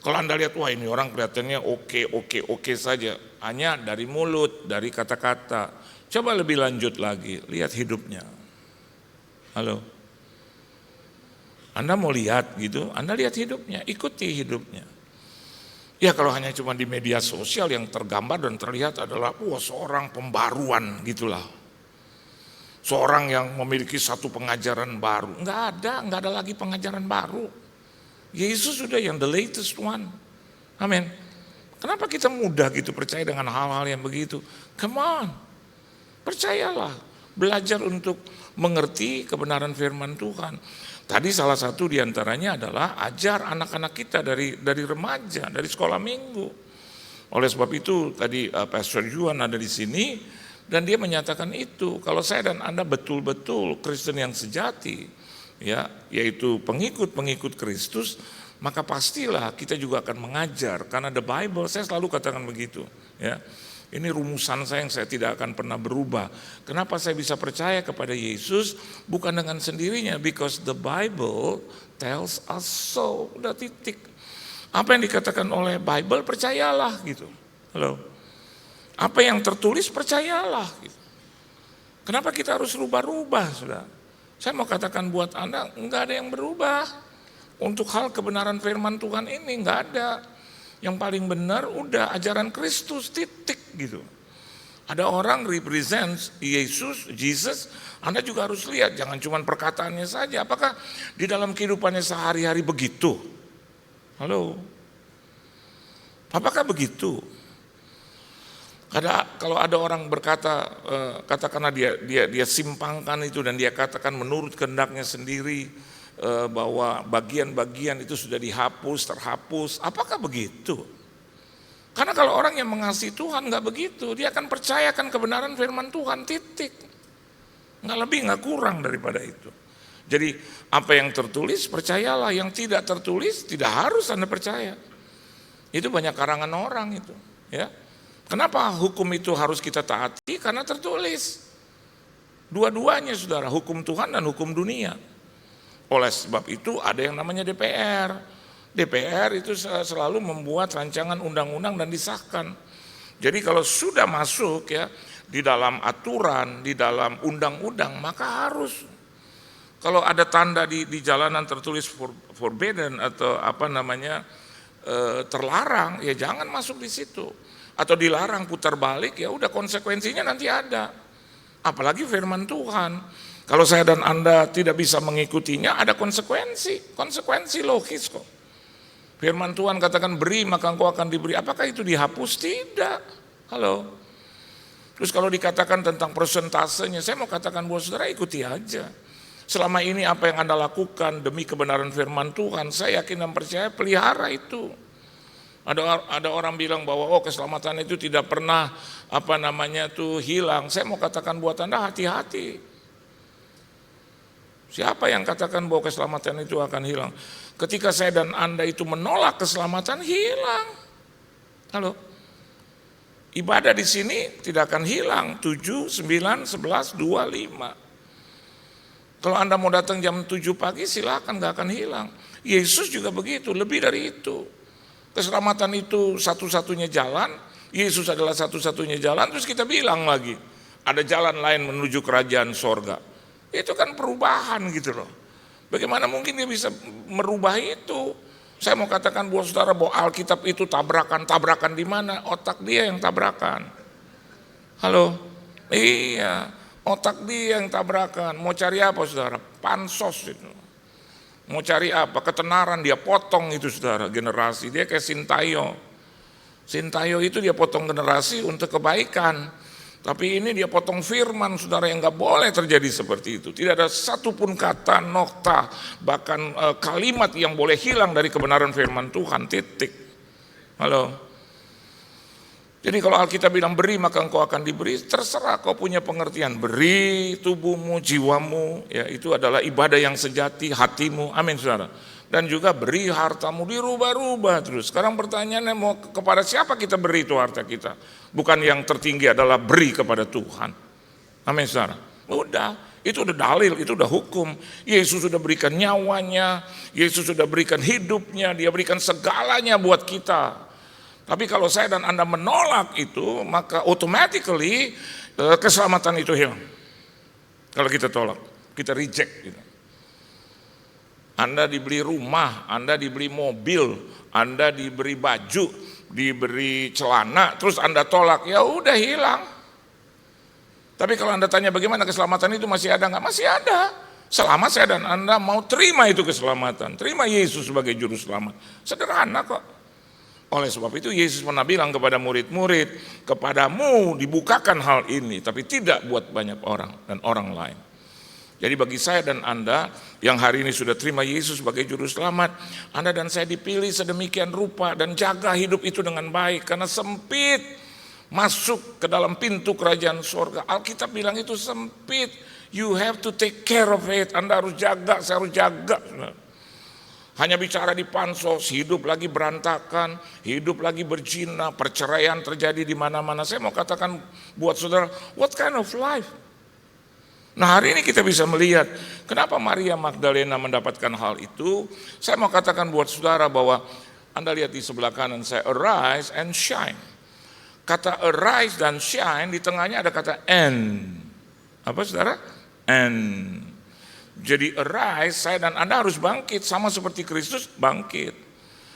Kalau Anda lihat, wah ini orang kelihatannya oke saja, hanya dari mulut, dari kata-kata. Coba lebih lanjut lagi, lihat hidupnya. Halo? Anda mau lihat gitu, Anda lihat hidupnya, ikuti hidupnya. Ya kalau hanya cuma di media sosial yang tergambar dan terlihat adalah seorang pembaruan gitulah. Seorang yang memiliki satu pengajaran baru. Enggak ada lagi pengajaran baru. Yesus sudah yang the latest one. Amin. Kenapa kita mudah gitu percaya dengan hal-hal yang begitu? Come on. Percayalah. Belajar untuk mengerti kebenaran firman Tuhan. Tadi salah satu diantaranya adalah ajar anak-anak kita dari remaja, dari sekolah minggu. Oleh sebab itu tadi Pastor Juan ada di sini dan dia menyatakan itu. Kalau saya dan Anda betul-betul Kristen yang sejati, ya, yaitu pengikut Kristus, maka pastilah kita juga akan mengajar. Karena the Bible, saya selalu katakan begitu. Ya. Ini rumusan saya yang saya tidak akan pernah berubah. Kenapa saya bisa percaya kepada Yesus? Bukan dengan sendirinya, because the Bible tells us so. Udah titik. Apa yang dikatakan oleh Bible, percayalah gitu. Halo. Apa yang tertulis, percayalah gitu. Kenapa kita harus rubah-rubah, saudara? Saya mau katakan buat Anda, enggak ada yang berubah. Untuk hal kebenaran firman Tuhan ini enggak ada. Yang paling benar udah ajaran Kristus, titik gitu. Ada orang represents Jesus, Anda juga harus lihat, jangan cuma perkataannya saja. Apakah di dalam kehidupannya sehari-hari begitu? Halo? Apakah begitu? Kalau ada orang berkata, katakanlah dia simpangkan itu dan dia katakan menurut kehendaknya sendiri, bahwa bagian-bagian itu sudah terhapus, apakah begitu? Karena kalau orang yang mengasihi Tuhan nggak begitu, dia akan percayakan kebenaran firman Tuhan, titik. Nggak lebih, nggak kurang daripada itu. Jadi apa yang tertulis percayalah, yang tidak tertulis tidak harus Anda percaya. Itu banyak karangan orang itu. Ya. Kenapa hukum itu harus kita taati? Karena tertulis. Dua-duanya saudara, hukum Tuhan dan hukum dunia. Oleh sebab itu ada yang namanya DPR. DPR itu selalu membuat rancangan undang-undang dan disahkan. Jadi kalau sudah masuk ya di dalam aturan, di dalam undang-undang, maka harus. Kalau ada tanda di jalanan tertulis forbidden atau terlarang, ya jangan masuk di situ. Atau dilarang putar balik, ya udah konsekuensinya nanti ada. Apalagi firman Tuhan. Kalau saya dan Anda tidak bisa mengikutinya, ada konsekuensi logis kok. Firman Tuhan katakan beri maka engkau akan diberi. Apakah itu dihapus? Tidak. Halo. Terus kalau dikatakan tentang persentasenya, saya mau katakan buat saudara ikuti aja. Selama ini apa yang Anda lakukan demi kebenaran firman Tuhan, saya yakin dan percaya pelihara itu. Ada orang bilang bahwa keselamatan itu tidak pernah hilang. Saya mau katakan buat Anda hati-hati. Siapa yang katakan bahwa keselamatan itu akan hilang? Ketika saya dan Anda itu menolak keselamatan, hilang. Halo? Ibadah di sini tidak akan hilang 7, 9, 11, 2, 5. Kalau Anda mau datang jam 7 pagi silakan, gak akan hilang. Yesus juga begitu, lebih dari itu. Keselamatan itu satu-satunya jalan, Yesus adalah satu-satunya jalan, terus kita bilang lagi, ada jalan lain menuju kerajaan sorga. Itu kan perubahan gitu loh. Bagaimana mungkin dia bisa merubah itu? Saya mau katakan buat saudara bahwa Alkitab itu tabrakan di mana? Otak dia yang tabrakan. Halo? Iya, otak dia yang tabrakan. Mau cari apa saudara? Pansos itu. Mau cari apa? Ketenaran dia potong itu saudara, generasi. Dia kayak Sintayo. Sintayo itu dia potong generasi untuk kebaikan. Tapi ini dia potong firman saudara, yang gak boleh terjadi seperti itu. Tidak ada satupun kata, nokta, bahkan kalimat yang boleh hilang dari kebenaran firman Tuhan, titik. Halo. Jadi kalau Alkitab bilang beri maka engkau akan diberi, terserah kau punya pengertian. Beri tubuhmu, jiwamu, ya itu adalah ibadah yang sejati, hatimu, amin saudara. Dan juga beri hartamu, dirubah-rubah terus. Sekarang pertanyaannya, mau kepada siapa kita beri itu harta kita? Bukan yang tertinggi adalah beri kepada Tuhan. Amin saudara. Udah, itu udah dalil, itu udah hukum. Yesus sudah berikan nyawanya, Yesus sudah berikan hidupnya, dia berikan segalanya buat kita. Tapi kalau saya dan Anda menolak itu, maka automatically keselamatan itu hilang. Kalau kita tolak, kita reject gitu. Anda dibeli rumah, Anda dibeli mobil, Anda diberi baju, diberi celana, terus Anda tolak, ya udah hilang. Tapi kalau Anda tanya bagaimana keselamatan itu masih ada nggak? Masih ada. Selama saya dan Anda mau terima itu keselamatan, terima Yesus sebagai juru selamat. Sederhana kok. Oleh sebab itu Yesus pernah bilang kepada murid-murid, kepadamu dibukakan hal ini, tapi tidak buat banyak orang dan orang lain. Jadi bagi saya dan Anda yang hari ini sudah terima Yesus sebagai juru selamat, Anda dan saya dipilih sedemikian rupa dan jaga hidup itu dengan baik, karena sempit masuk ke dalam pintu kerajaan surga. Alkitab bilang itu sempit, you have to take care of it. Anda harus jaga, saya harus jaga. Hanya bicara di pansos, hidup lagi berantakan, hidup lagi berzina, perceraian terjadi di mana-mana. Saya mau katakan buat saudara, what kind of life? Nah hari ini kita bisa melihat kenapa Maria Magdalena mendapatkan hal itu. Saya mau katakan buat saudara bahwa Anda lihat di sebelah kanan saya, arise and shine. Kata arise dan shine, di tengahnya ada kata and. Apa saudara? And. Jadi arise, saya dan Anda harus bangkit sama seperti Kristus bangkit.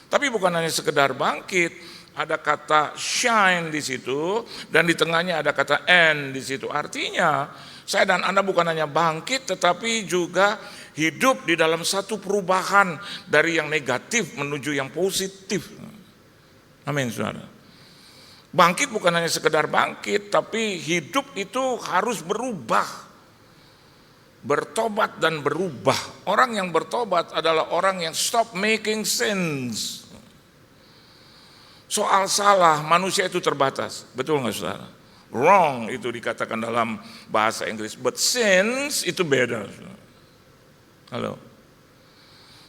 Tapi bukan hanya sekedar bangkit, ada kata shine di situ dan di tengahnya ada kata and di situ. Artinya saya dan Anda bukan hanya bangkit tetapi juga hidup di dalam satu perubahan dari yang negatif menuju yang positif. Amin saudara. Bangkit bukan hanya sekedar bangkit, tapi hidup itu harus berubah. Bertobat dan berubah. Orang yang bertobat adalah orang yang stop making sins. Soal salah, manusia itu terbatas. Betul nggak saudara? Wrong itu dikatakan dalam bahasa Inggris. But sins itu beda. Halo.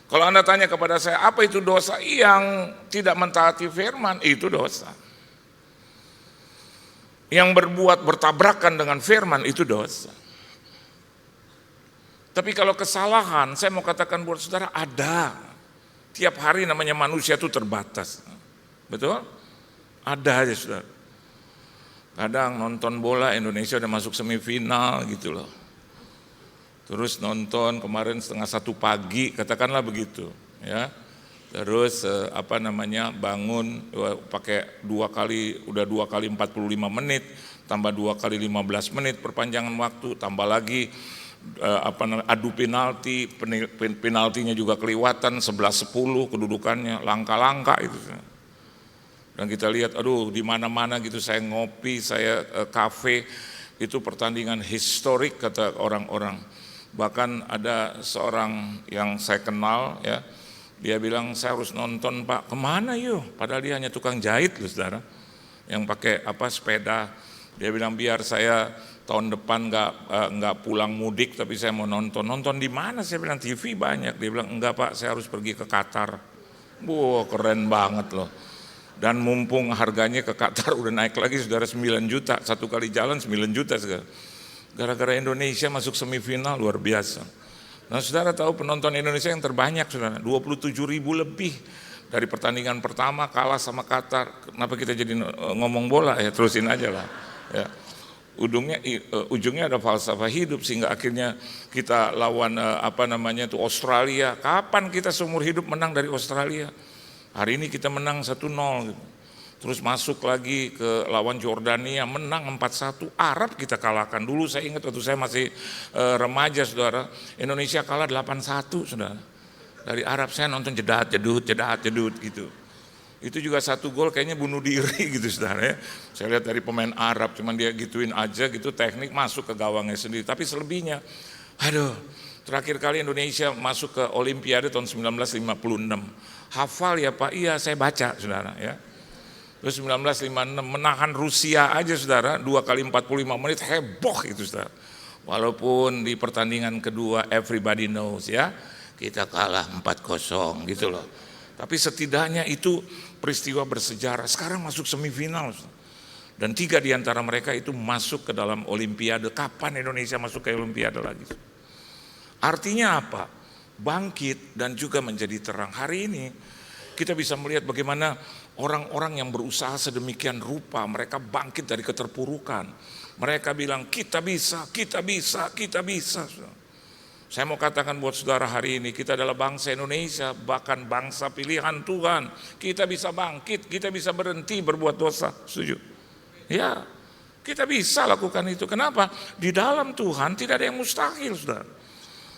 Kalau Anda tanya kepada saya, apa itu dosa? Yang tidak mentaati firman, itu dosa. Yang berbuat bertabrakan dengan firman, itu dosa. Tapi kalau kesalahan, saya mau katakan buat saudara, ada. Tiap hari namanya manusia itu terbatas. Betul? Ada aja saudara. Kadang nonton bola Indonesia udah masuk semifinal gitu loh. Terus nonton kemarin 1:30 pagi, katakanlah begitu. Ya. Terus bangun pakai 2 kali 45 menit, tambah 2 kali 15 menit perpanjangan waktu, tambah lagi adu penalti, penaltinya juga kelewatan 11-10 kedudukannya, langka-langka itu. Dan kita lihat, aduh di mana-mana gitu saya ngopi, saya kafe, itu pertandingan historik kata orang-orang. Bahkan ada seorang yang saya kenal ya, dia bilang saya harus nonton Pak, kemana yuk? Padahal dia hanya tukang jahit loh saudara, yang pakai sepeda. Dia bilang biar saya tahun depan nggak pulang mudik, tapi saya mau nonton di mana? Saya bilang TV banyak. Dia bilang enggak Pak, saya harus pergi ke Qatar. Wah keren banget loh. Dan mumpung harganya ke Qatar udah naik lagi saudara 9 juta, satu kali jalan 9 juta sekarang. Gara-gara Indonesia masuk semifinal luar biasa. Nah saudara tahu penonton Indonesia yang terbanyak saudara, 27 ribu lebih dari pertandingan pertama kalah sama Qatar. Kenapa kita jadi ngomong bola ya, terusin aja lah. Ya. Ujungnya ada falsafah hidup sehingga akhirnya kita lawan Australia. Kapan kita seumur hidup menang dari Australia? Hari ini kita menang 1-0 gitu. Terus masuk lagi ke lawan Jordania, menang 4-1. Arab kita kalahkan. Dulu saya ingat waktu saya masih remaja saudara, Indonesia kalah 8-1 saudara. Dari Arab saya nonton jedat jedut gitu. Itu juga satu gol kayaknya bunuh diri gitu saudara ya. Saya lihat dari pemain Arab, cuman dia gituin aja gitu, teknik masuk ke gawangnya sendiri. Tapi selebihnya, terakhir kali Indonesia masuk ke Olimpiade tahun 1956. Hafal ya Pak? Iya saya baca saudara ya. Terus 1956 menahan Rusia aja saudara, 2 kali 45 menit heboh itu saudara. Walaupun di pertandingan kedua everybody knows ya, kita kalah 4-0 gitu loh. Tapi setidaknya itu peristiwa bersejarah. Sekarang masuk semifinal. Dan 3 di antara mereka itu masuk ke dalam Olimpiade. Kapan Indonesia masuk ke Olimpiade lagi? Artinya apa? Bangkit dan juga menjadi terang. Hari ini kita bisa melihat bagaimana orang-orang yang berusaha sedemikian rupa, mereka bangkit dari keterpurukan. Mereka bilang kita bisa, kita bisa, kita bisa. Saya mau katakan buat saudara hari ini, kita adalah bangsa Indonesia, bahkan bangsa pilihan Tuhan. Kita bisa bangkit, kita bisa berhenti berbuat dosa. Setuju? Ya, kita bisa lakukan itu. Kenapa? Di dalam Tuhan tidak ada yang mustahil, saudara.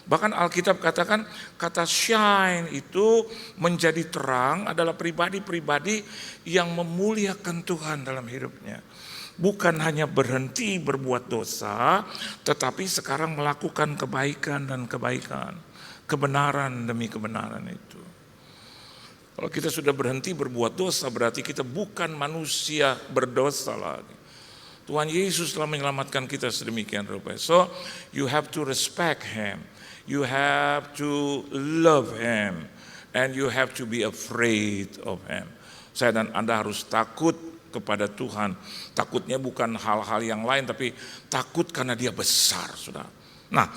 Bahkan Alkitab katakan kata shine itu menjadi terang adalah pribadi-pribadi yang memuliakan Tuhan dalam hidupnya. Bukan hanya berhenti berbuat dosa, tetapi sekarang melakukan kebaikan dan kebaikan. Kebenaran demi kebenaran itu. Kalau kita sudah berhenti berbuat dosa berarti kita bukan manusia berdosa lagi. Tuhan Yesus telah menyelamatkan kita sedemikian rupa. So you have to respect Him. You have to love Him and you have to be afraid of Him. Saya dan Anda harus takut kepada Tuhan. Takutnya bukan hal-hal yang lain, tapi takut karena Dia besar, saudara. Nah,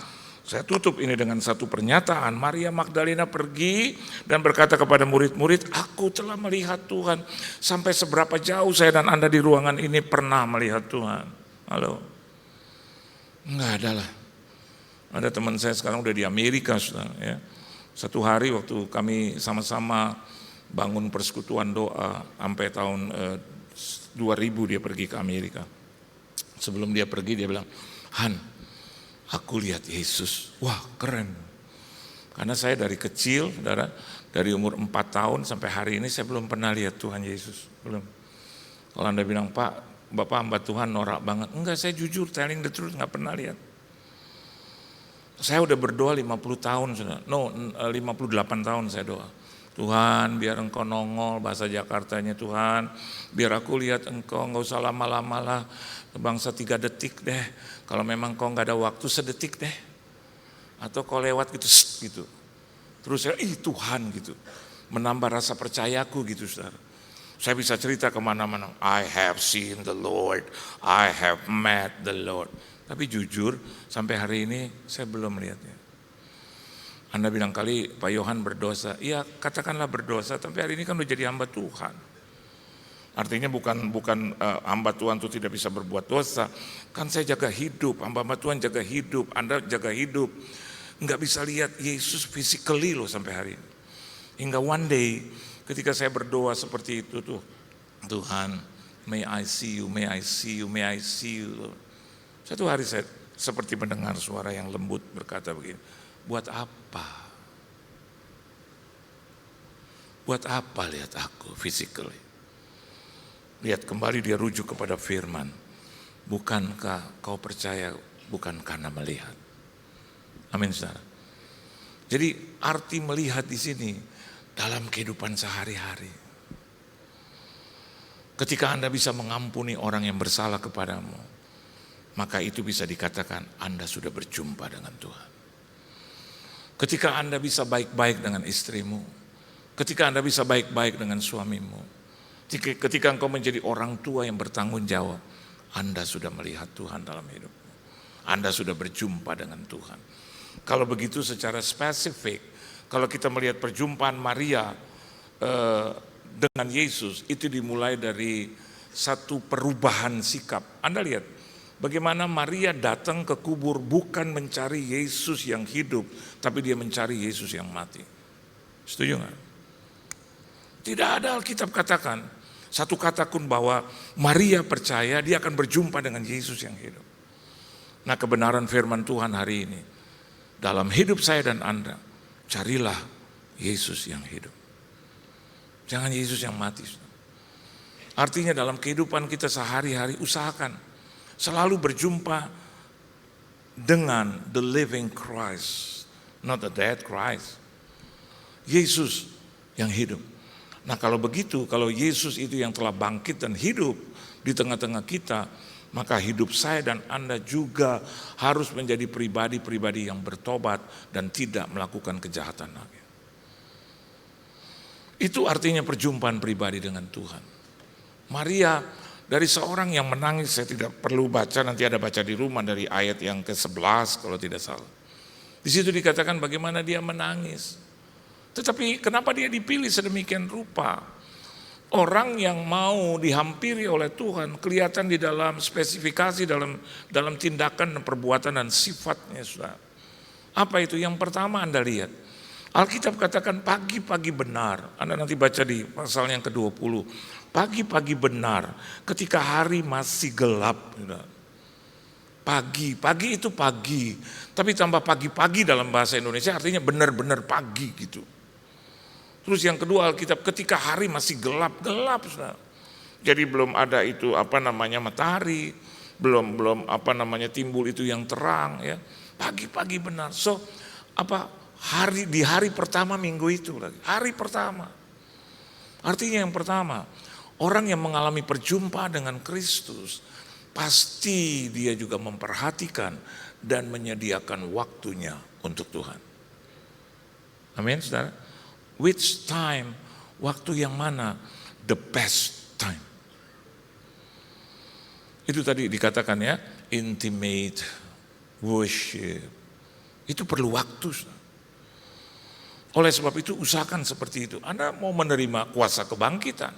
saya tutup ini dengan satu pernyataan. Maria Magdalena pergi dan berkata kepada murid-murid, aku telah melihat Tuhan. Sampai seberapa jauh saya dan Anda di ruangan ini pernah melihat Tuhan? Halo? Enggak ada lah. Ada teman saya sekarang udah di Amerika, saudara, ya. Satu hari waktu kami sama-sama bangun persekutuan doa sampai tahun 2000 dia pergi ke Amerika. Sebelum dia pergi dia bilang, Han, aku lihat Yesus. Wah keren. Karena saya dari kecil, saudara, dari umur 4 tahun sampai hari ini saya belum pernah lihat Tuhan Yesus. Belum. Kalau Anda bilang, Pak, Bapak hamba Tuhan norak banget. Enggak, saya jujur, telling the truth, gak pernah lihat. Saya udah berdoa 50 tahun, 58 tahun saya doa. Tuhan biar Engkau nongol, bahasa Jakartanya Tuhan, biar aku lihat Engkau, gak usah lama-lama lah, bangsa 3 detik deh, kalau memang Kau gak ada waktu sedetik deh, atau Kau lewat gitu, terus saya, Tuhan gitu, menambah rasa percayaku gitu saudara. Saya bisa cerita kemana-mana, I have seen the Lord, I have met the Lord. Tapi jujur, sampai hari ini saya belum melihatnya. Anda bilang kali Pak Yohan berdosa, iya katakanlah berdosa, tapi hari ini kan udah jadi hamba Tuhan. Artinya bukan hamba Tuhan itu tidak bisa berbuat dosa. Kan saya jaga hidup, hamba Tuhan jaga hidup, Anda jaga hidup. Enggak bisa lihat Yesus physically loh sampai hari ini. Hingga one day ketika saya berdoa seperti itu tuh, Tuhan, may I see you, may I see you, may I see you, Lord. Satu hari saya seperti mendengar suara yang lembut berkata begini, buat apa? Buat apa lihat aku physically? Lihat kembali dia rujuk kepada firman. Bukankah kau percaya bukan karena melihat? Amin saudara. Jadi arti melihat di sini dalam kehidupan sehari-hari. Ketika Anda bisa mengampuni orang yang bersalah kepadamu, maka itu bisa dikatakan Anda sudah berjumpa dengan Tuhan. Ketika Anda bisa baik-baik dengan istrimu, ketika Anda bisa baik-baik dengan suamimu, Ketika engkau menjadi orang tua yang bertanggung jawab, Anda sudah melihat Tuhan dalam hidup. Anda sudah berjumpa dengan Tuhan. Kalau begitu secara spesifik, kalau kita melihat perjumpaan Maria dengan Yesus, itu dimulai dari satu perubahan sikap. Anda lihat bagaimana Maria datang ke kubur bukan mencari Yesus yang hidup, tapi dia mencari Yesus yang mati. Setuju nggak? Tidak ada Alkitab katakan satu kata pun bahwa Maria percaya dia akan berjumpa dengan Yesus yang hidup. Nah, kebenaran firman Tuhan hari ini, dalam hidup saya dan Anda, carilah Yesus yang hidup. Jangan Yesus yang mati. Artinya dalam kehidupan kita sehari-hari, usahakan selalu berjumpa dengan the living Christ, not the dead Christ. Yesus yang hidup. Nah, kalau begitu, kalau Yesus itu yang telah bangkit dan hidup di tengah-tengah kita, maka hidup saya dan Anda juga harus menjadi pribadi-pribadi yang bertobat dan tidak melakukan kejahatan lagi. Itu artinya perjumpaan pribadi dengan Tuhan. Maria dari seorang yang menangis, saya tidak perlu baca, nanti ada baca di rumah dari ayat yang ke-11 kalau tidak salah. Di situ dikatakan bagaimana dia menangis. Tetapi kenapa dia dipilih sedemikian rupa? Orang yang mau dihampiri oleh Tuhan kelihatan di dalam spesifikasi, dalam tindakan dan perbuatan dan sifatnya. Saudara. Apa itu? Yang pertama Anda lihat, Alkitab katakan pagi-pagi benar. Anda nanti baca di pasal yang ke-20. Pagi-pagi benar ketika hari masih gelap. Pagi itu pagi. Tapi tambah pagi-pagi dalam bahasa Indonesia artinya benar-benar pagi gitu. Terus yang kedua Alkitab ketika hari masih gelap-gelap. Jadi belum ada itu matahari, belum timbul itu yang terang ya. Pagi-pagi benar. So di hari pertama minggu itu lagi. Hari pertama. Artinya yang pertama, orang yang mengalami perjumpaan dengan Kristus pasti dia juga memperhatikan dan menyediakan waktunya untuk Tuhan. Amin, saudara. Which time, waktu yang mana? The best time. Itu tadi dikatakan ya, intimate worship. Itu perlu waktu. Oleh sebab itu usahakan seperti itu. Anda mau menerima kuasa kebangkitan,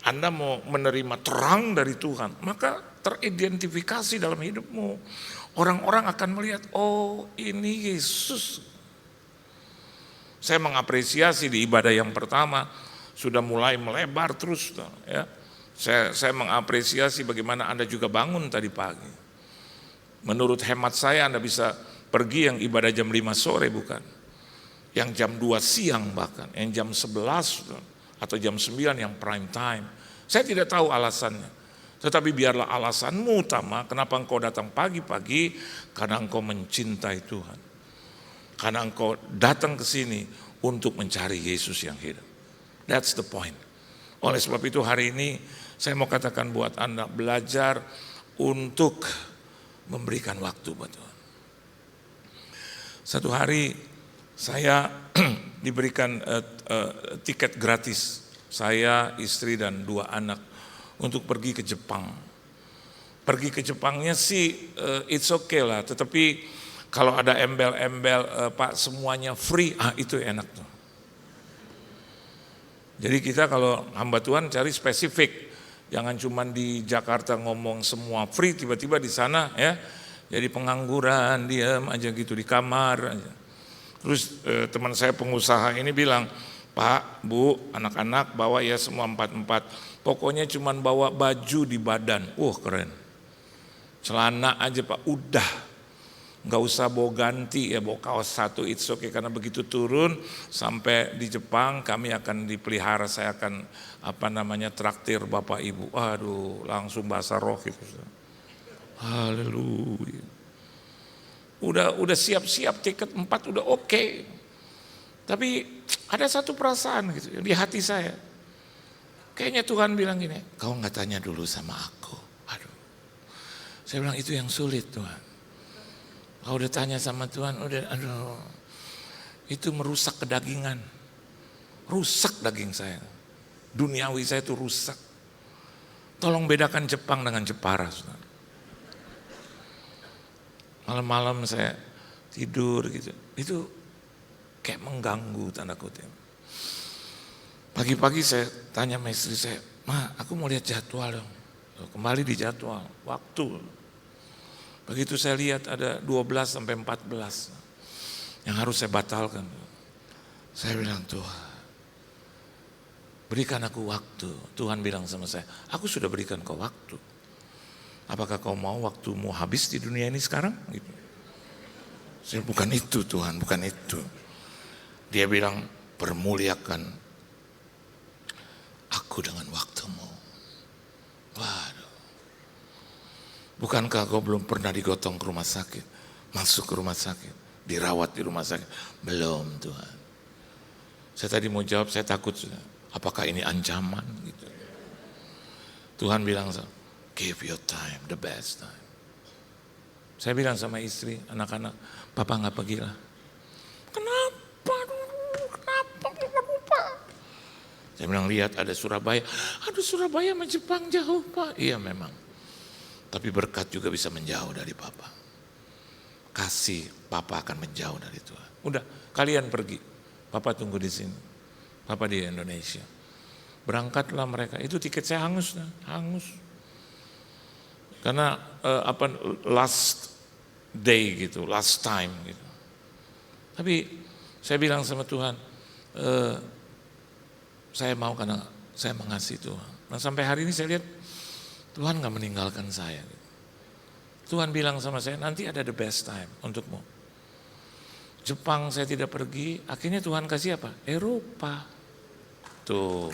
Anda mau menerima terang dari Tuhan, maka teridentifikasi dalam hidupmu. Orang-orang akan melihat, oh ini Yesus. Saya mengapresiasi di ibadah yang pertama sudah mulai melebar terus ya. Saya mengapresiasi bagaimana Anda juga bangun tadi pagi. Menurut hemat saya Anda bisa pergi yang ibadah jam 5 sore bukan. Yang jam 2 siang bahkan, yang jam 11 atau jam 9 yang prime time. Saya tidak tahu alasannya. Tetapi biarlah alasanmu utama kenapa engkau datang pagi-pagi, karena engkau mencintai Tuhan. Karena engkau datang ke sini untuk mencari Yesus yang hidup. That's the point. Oleh sebab itu hari ini saya mau katakan buat Anda, belajar untuk memberikan waktu buat Tuhan. Satu hari saya diberikan tiket gratis. Saya, istri dan 2 anak untuk pergi ke Jepang. Pergi ke Jepangnya sih it's okay lah, tetapi kalau ada embel-embel Pak semuanya free, itu enak tuh. Jadi kita kalau hamba Tuhan cari spesifik, jangan cuma di Jakarta ngomong semua free, tiba-tiba di sana ya jadi pengangguran, diam aja gitu di kamar aja. Terus teman saya pengusaha ini bilang, Pak, Bu, anak-anak bawa ya semua 4-4, pokoknya cuma bawa baju di badan, keren. Celana aja Pak, udah. Nggak usah bawa ganti ya, bawa kaos 1 it's okay, karena begitu turun sampai di Jepang kami akan dipelihara, saya akan traktir Bapak Ibu. Aduh, langsung bahasa roh gitu. Haleluya. Udah siap-siap tiket 4 udah oke. Tapi ada satu perasaan gitu di hati saya. Kayaknya Tuhan bilang gini, kau nggak tanya dulu sama aku. Aduh. Saya bilang itu yang sulit Tuhan. Kalau udah tanya sama Tuhan, itu merusak kedagingan. Rusak daging saya. Duniawi saya itu rusak. Tolong bedakan Jepang dengan Jepara, saudara. Malam-malam saya tidur gitu, itu kayak mengganggu tanda kutip. Pagi-pagi saya tanya sama istri saya, "Ma, aku mau lihat jadwal dong." Kembali di jadwal, waktu. Begitu saya lihat ada 12 sampai 14 yang harus saya batalkan. Saya bilang, Tuhan, berikan aku waktu. Tuhan bilang sama saya, aku sudah berikan kau waktu. Apakah kau mau waktumu habis di dunia ini sekarang? Gitu. Saya, bukan itu Tuhan, bukan itu. Dia bilang, permuliakan aku dengan waktumu. Waduh. Bukankah kau belum pernah digotong ke rumah sakit? Masuk ke rumah sakit, dirawat di rumah sakit? Belum Tuhan. Saya tadi mau jawab, saya takut. Apakah ini ancaman? Gitu. Tuhan bilang, give your time, the best time. Saya bilang sama istri, anak-anak, papa nggak pergi lah. Kenapa? Saya bilang, lihat ada Surabaya. Aduh, Surabaya sama Jepang jauh Pak. Iya memang. Tapi berkat juga bisa menjauh dari papa. Kasih papa akan menjauh dari Tuhan. Udah, kalian pergi. Papa tunggu di sini. Papa di Indonesia. Berangkatlah mereka. Itu tiket saya hangus. Karena last day gitu, last time gitu. Tapi saya bilang sama Tuhan, saya mau karena saya mengasihi Tuhan. Nah sampai hari ini saya lihat Tuhan gak meninggalkan saya. Tuhan bilang sama saya, nanti ada the best time untukmu. Jepang saya tidak pergi, akhirnya Tuhan kasih apa? Eropa. Tuh.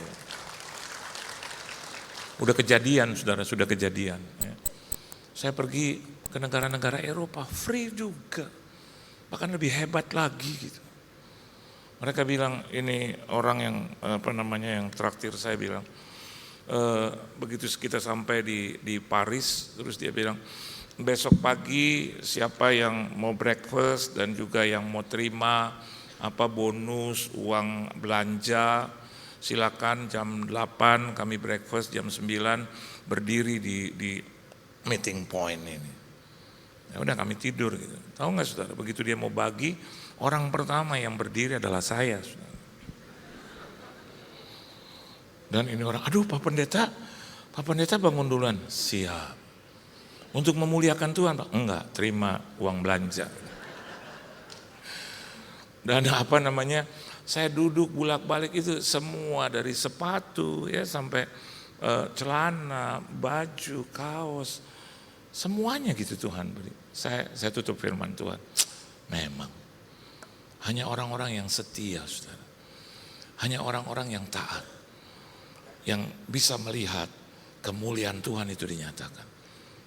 Udah kejadian saudara, sudah kejadian. Ya. Saya pergi ke negara-negara Eropa, free juga. Bahkan lebih hebat lagi gitu. Mereka bilang ini orang yang yang traktir saya bilang begitu kita sampai di Paris, terus dia bilang besok pagi siapa yang mau breakfast dan juga yang mau terima bonus uang belanja silakan jam 8 kami breakfast, jam 9 berdiri di meeting point ini. Ya udah kami tidur gitu. Tahu nggak saudara, begitu dia mau bagi, orang pertama yang berdiri adalah saya. Saudara. Dan ini orang, aduh Pak Pendeta bangun duluan. Siap. Untuk memuliakan Tuhan, Pak? Enggak, terima uang belanja. Dan saya duduk bolak-balik itu semua dari sepatu ya sampai celana, baju, kaos, semuanya gitu Tuhan beri. Saya tutup firman Tuhan. Memang hanya orang-orang yang setia, saudara. Hanya orang-orang yang taat, yang bisa melihat kemuliaan Tuhan itu dinyatakan.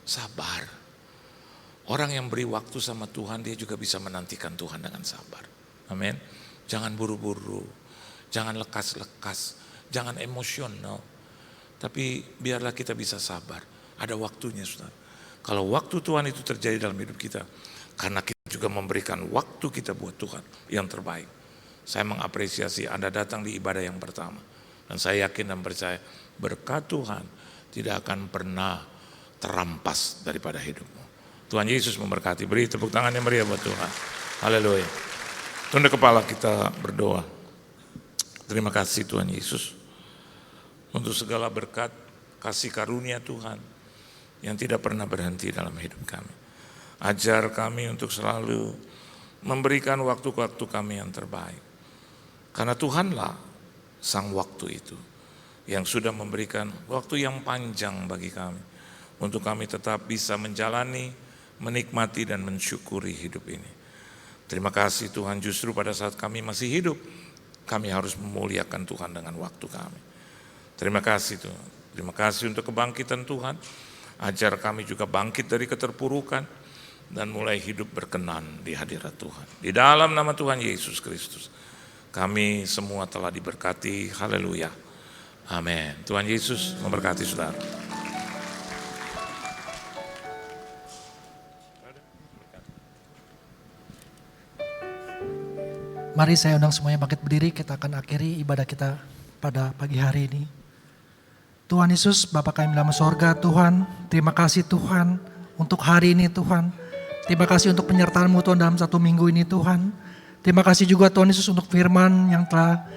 Sabar. Orang yang beri waktu sama Tuhan, dia juga bisa menantikan Tuhan dengan sabar. Amin. Jangan buru-buru, jangan lekas-lekas, jangan emosional. Tapi biarlah kita bisa sabar. Ada waktunya, saudara. Kalau waktu Tuhan itu terjadi dalam hidup kita, karena kita juga memberikan waktu kita buat Tuhan yang terbaik. Saya mengapresiasi Anda datang di ibadah yang pertama. Dan saya yakin dan percaya berkat Tuhan tidak akan pernah terampas daripada hidupmu. Tuhan Yesus memberkati. Beri tepuk tangan yang meriah buat Tuhan. Haleluya. Tunduk kepala kita berdoa. Terima kasih Tuhan Yesus untuk segala berkat, kasih karunia Tuhan yang tidak pernah berhenti dalam hidup kami. Ajar kami untuk selalu memberikan waktu-waktu kami yang terbaik. Karena Tuhanlah sang waktu itu yang sudah memberikan waktu yang panjang bagi kami. Untuk kami tetap bisa menjalani, menikmati dan mensyukuri hidup ini. Terima kasih Tuhan, justru pada saat kami masih hidup, kami harus memuliakan Tuhan dengan waktu kami. Terima kasih Tuhan. Terima kasih untuk kebangkitan Tuhan. Ajar kami juga bangkit dari keterpurukan dan mulai hidup berkenan di hadirat Tuhan. Di dalam nama Tuhan Yesus Kristus, kami semua telah diberkati. Haleluya. Amin. Tuhan Yesus memberkati saudara. Mari saya undang semuanya bangkit berdiri, kita akan akhiri ibadah kita pada pagi hari ini. Tuhan Yesus, Bapa kami dalam sorga Tuhan, terima kasih Tuhan untuk hari ini Tuhan. Terima kasih untuk penyertaan-Mu Tuhan dalam 1 minggu ini Tuhan. Terima kasih juga Tuhan Yesus untuk firman yang telah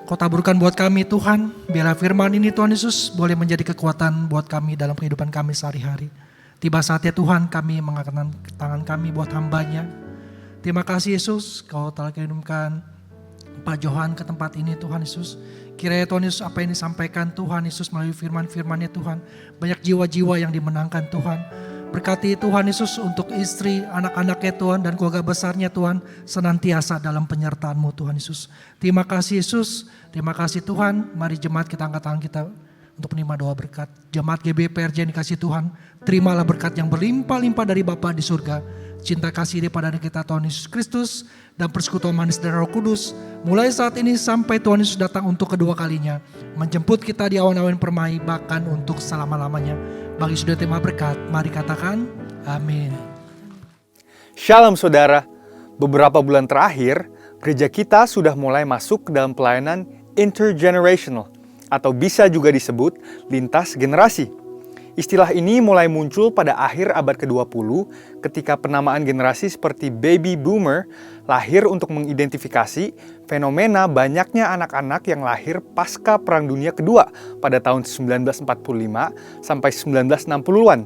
Kau taburkan buat kami Tuhan. Biarlah firman ini Tuhan Yesus boleh menjadi kekuatan buat kami dalam kehidupan kami sehari-hari. Tiba saatnya Tuhan kami mengangkatkan tangan kami buat hamba-Nya. Terima kasih Yesus, Kau telah kirimkan Pak Johan ke tempat ini Tuhan Yesus. Kiranya Tuhan Yesus apa yang disampaikan Tuhan Yesus melalui firman-firman-Nya Tuhan. Banyak jiwa-jiwa yang dimenangkan Tuhan. Berkati Tuhan Yesus untuk istri, anak-anaknya Tuhan dan keluarga besarnya Tuhan. Senantiasa dalam penyertaan-Mu Tuhan Yesus. Terima kasih Yesus, terima kasih Tuhan. Mari jemaat kita angkat tangan kita untuk menerima doa berkat. Jemaat GBPRJ yang dikasih Tuhan. Terimalah berkat yang berlimpah-limpah dari Bapa di surga. Cinta kasih daripada kita Tuhan Yesus Kristus dan persekutuan manis dari Roh Kudus mulai saat ini sampai Tuhan Yesus datang untuk kedua kalinya, menjemput kita di awan-awan permai bahkan untuk selama-lamanya. Bagi sudah terima berkat, mari katakan amin. Shalom saudara, beberapa bulan terakhir gereja kita sudah mulai masuk ke dalam pelayanan intergenerational atau bisa juga disebut lintas generasi. Istilah ini mulai muncul pada akhir abad ke-20 ketika penamaan generasi seperti baby boomer lahir untuk mengidentifikasi fenomena banyaknya anak-anak yang lahir pasca Perang Dunia Kedua pada tahun 1945 sampai 1960-an.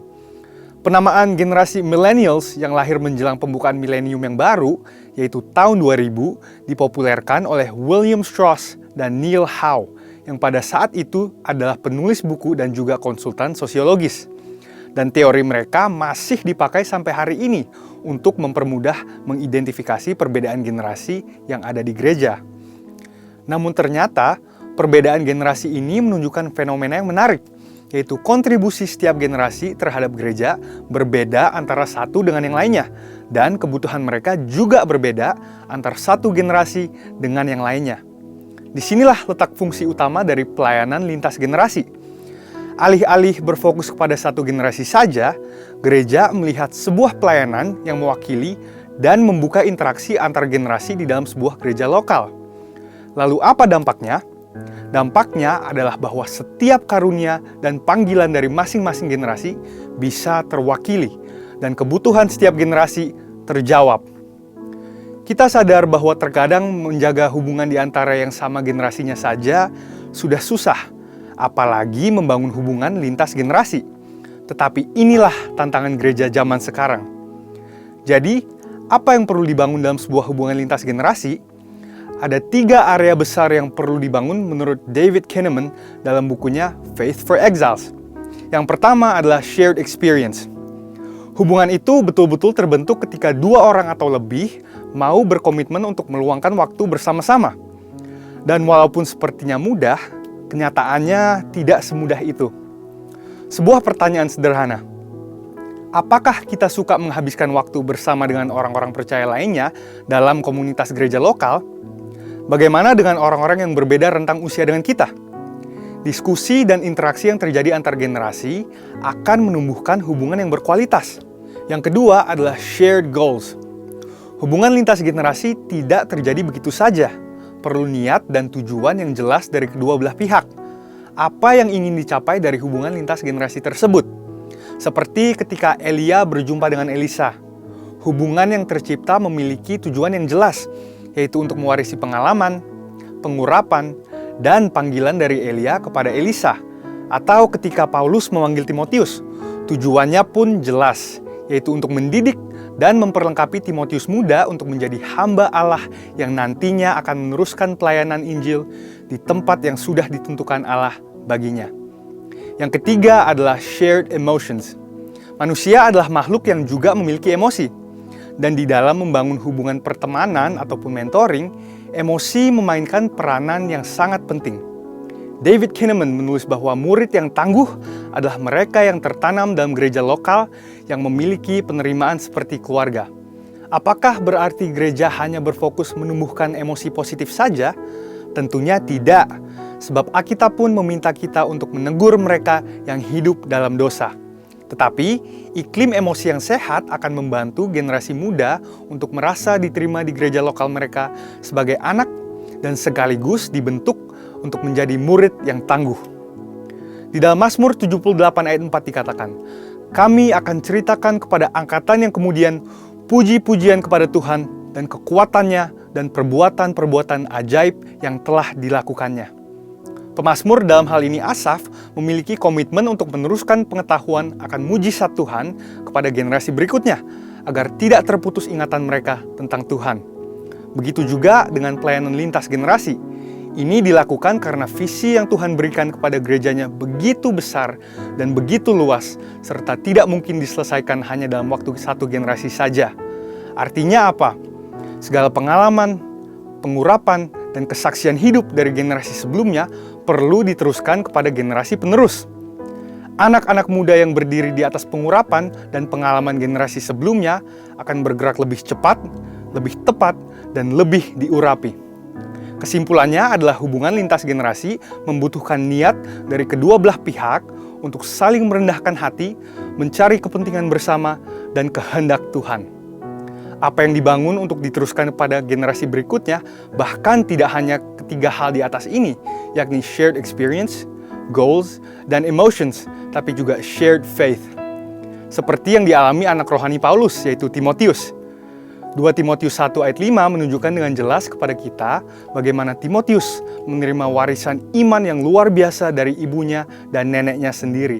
Penamaan generasi millennials yang lahir menjelang pembukaan milenium yang baru, yaitu tahun 2000, dipopulerkan oleh William Strauss dan Neil Howe, yang pada saat itu adalah penulis buku dan juga konsultan sosiologis. Dan teori mereka masih dipakai sampai hari ini untuk mempermudah mengidentifikasi perbedaan generasi yang ada di gereja. Namun ternyata perbedaan generasi ini menunjukkan fenomena yang menarik, yaitu kontribusi setiap generasi terhadap gereja berbeda antara satu dengan yang lainnya, dan kebutuhan mereka juga berbeda antara satu generasi dengan yang lainnya. Disinilah letak fungsi utama dari pelayanan lintas generasi. Alih-alih berfokus kepada satu generasi saja, gereja melihat sebuah pelayanan yang mewakili dan membuka interaksi antar generasi di dalam sebuah gereja lokal. Lalu apa dampaknya? Dampaknya adalah bahwa setiap karunia dan panggilan dari masing-masing generasi bisa terwakili dan kebutuhan setiap generasi terjawab. Kita sadar bahwa terkadang menjaga hubungan di antara yang sama generasinya saja sudah susah, apalagi membangun hubungan lintas generasi. Tetapi inilah tantangan gereja zaman sekarang. Jadi, apa yang perlu dibangun dalam sebuah hubungan lintas generasi? Ada 3 area besar yang perlu dibangun menurut David Kinnaman dalam bukunya Faith for Exiles. Yang pertama adalah shared experience. Hubungan itu betul-betul terbentuk ketika 2 orang atau lebih mau berkomitmen untuk meluangkan waktu bersama-sama. Dan walaupun sepertinya mudah, kenyataannya tidak semudah itu. Sebuah pertanyaan sederhana. Apakah kita suka menghabiskan waktu bersama dengan orang-orang percaya lainnya dalam komunitas gereja lokal? Bagaimana dengan orang-orang yang berbeda rentang usia dengan kita? Diskusi dan interaksi yang terjadi antar generasi akan menumbuhkan hubungan yang berkualitas. Yang kedua adalah shared goals. Hubungan lintas generasi tidak terjadi begitu saja. Perlu niat dan tujuan yang jelas dari kedua belah pihak. Apa yang ingin dicapai dari hubungan lintas generasi tersebut? Seperti ketika Elia berjumpa dengan Elisa. Hubungan yang tercipta memiliki tujuan yang jelas, yaitu untuk mewarisi pengalaman, pengurapan, dan panggilan dari Elia kepada Elisa. Atau ketika Paulus memanggil Timotius, tujuannya pun jelas, yaitu untuk mendidik dan memperlengkapi Timotius muda untuk menjadi hamba Allah yang nantinya akan meneruskan pelayanan Injil di tempat yang sudah ditentukan Allah baginya. Yang ketiga adalah shared emotions. Manusia adalah makhluk yang juga memiliki emosi. Dan di dalam membangun hubungan pertemanan ataupun mentoring, emosi memainkan peranan yang sangat penting. David Kinnaman menulis bahwa murid yang tangguh adalah mereka yang tertanam dalam gereja lokal yang memiliki penerimaan seperti keluarga. Apakah berarti gereja hanya berfokus menumbuhkan emosi positif saja? Tentunya tidak, sebab Alkitab pun meminta kita untuk menegur mereka yang hidup dalam dosa. Tetapi, iklim emosi yang sehat akan membantu generasi muda untuk merasa diterima di gereja lokal mereka sebagai anak dan sekaligus dibentuk untuk menjadi murid yang tangguh. Di dalam Mazmur 78 ayat 4 dikatakan, kami akan ceritakan kepada angkatan yang kemudian puji-pujian kepada Tuhan dan kekuatannya dan perbuatan-perbuatan ajaib yang telah dilakukannya. Pemazmur dalam hal ini Asaf memiliki komitmen untuk meneruskan pengetahuan akan mujizat Tuhan kepada generasi berikutnya agar tidak terputus ingatan mereka tentang Tuhan. Begitu juga dengan pelayanan lintas generasi. Ini dilakukan karena visi yang Tuhan berikan kepada gerejanya begitu besar dan begitu luas, serta tidak mungkin diselesaikan hanya dalam waktu satu generasi saja. Artinya apa? Segala pengalaman, pengurapan, dan kesaksian hidup dari generasi sebelumnya perlu diteruskan kepada generasi penerus. Anak-anak muda yang berdiri di atas pengurapan dan pengalaman generasi sebelumnya akan bergerak lebih cepat, lebih tepat, dan lebih diurapi. Kesimpulannya adalah hubungan lintas generasi membutuhkan niat dari kedua belah pihak untuk saling merendahkan hati, mencari kepentingan bersama, dan kehendak Tuhan. Apa yang dibangun untuk diteruskan kepada generasi berikutnya bahkan tidak hanya ketiga hal di atas ini, yakni shared experience, goals, dan emotions, tapi juga shared faith. Seperti yang dialami anak rohani Paulus, yaitu Timotius. 2 Timotius 1 ayat 5 menunjukkan dengan jelas kepada kita bagaimana Timotius menerima warisan iman yang luar biasa dari ibunya dan neneknya sendiri.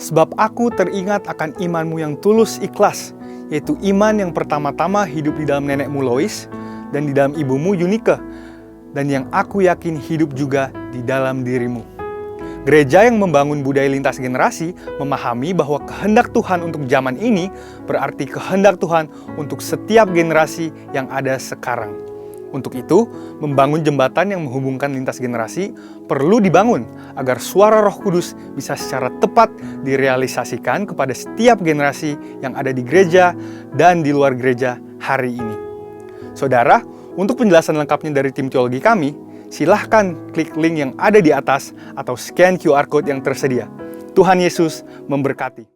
Sebab aku teringat akan imanmu yang tulus ikhlas, yaitu iman yang pertama-tama hidup di dalam nenekmu Lois dan di dalam ibumu Yunike, dan yang aku yakin hidup juga di dalam dirimu. Gereja yang membangun budaya lintas generasi memahami bahwa kehendak Tuhan untuk zaman ini berarti kehendak Tuhan untuk setiap generasi yang ada sekarang. Untuk itu, membangun jembatan yang menghubungkan lintas generasi perlu dibangun agar suara Roh Kudus bisa secara tepat direalisasikan kepada setiap generasi yang ada di gereja dan di luar gereja hari ini. Saudara, untuk penjelasan lengkapnya dari tim teologi kami, silahkan klik link yang ada di atas atau scan QR Code yang tersedia. Tuhan Yesus memberkati.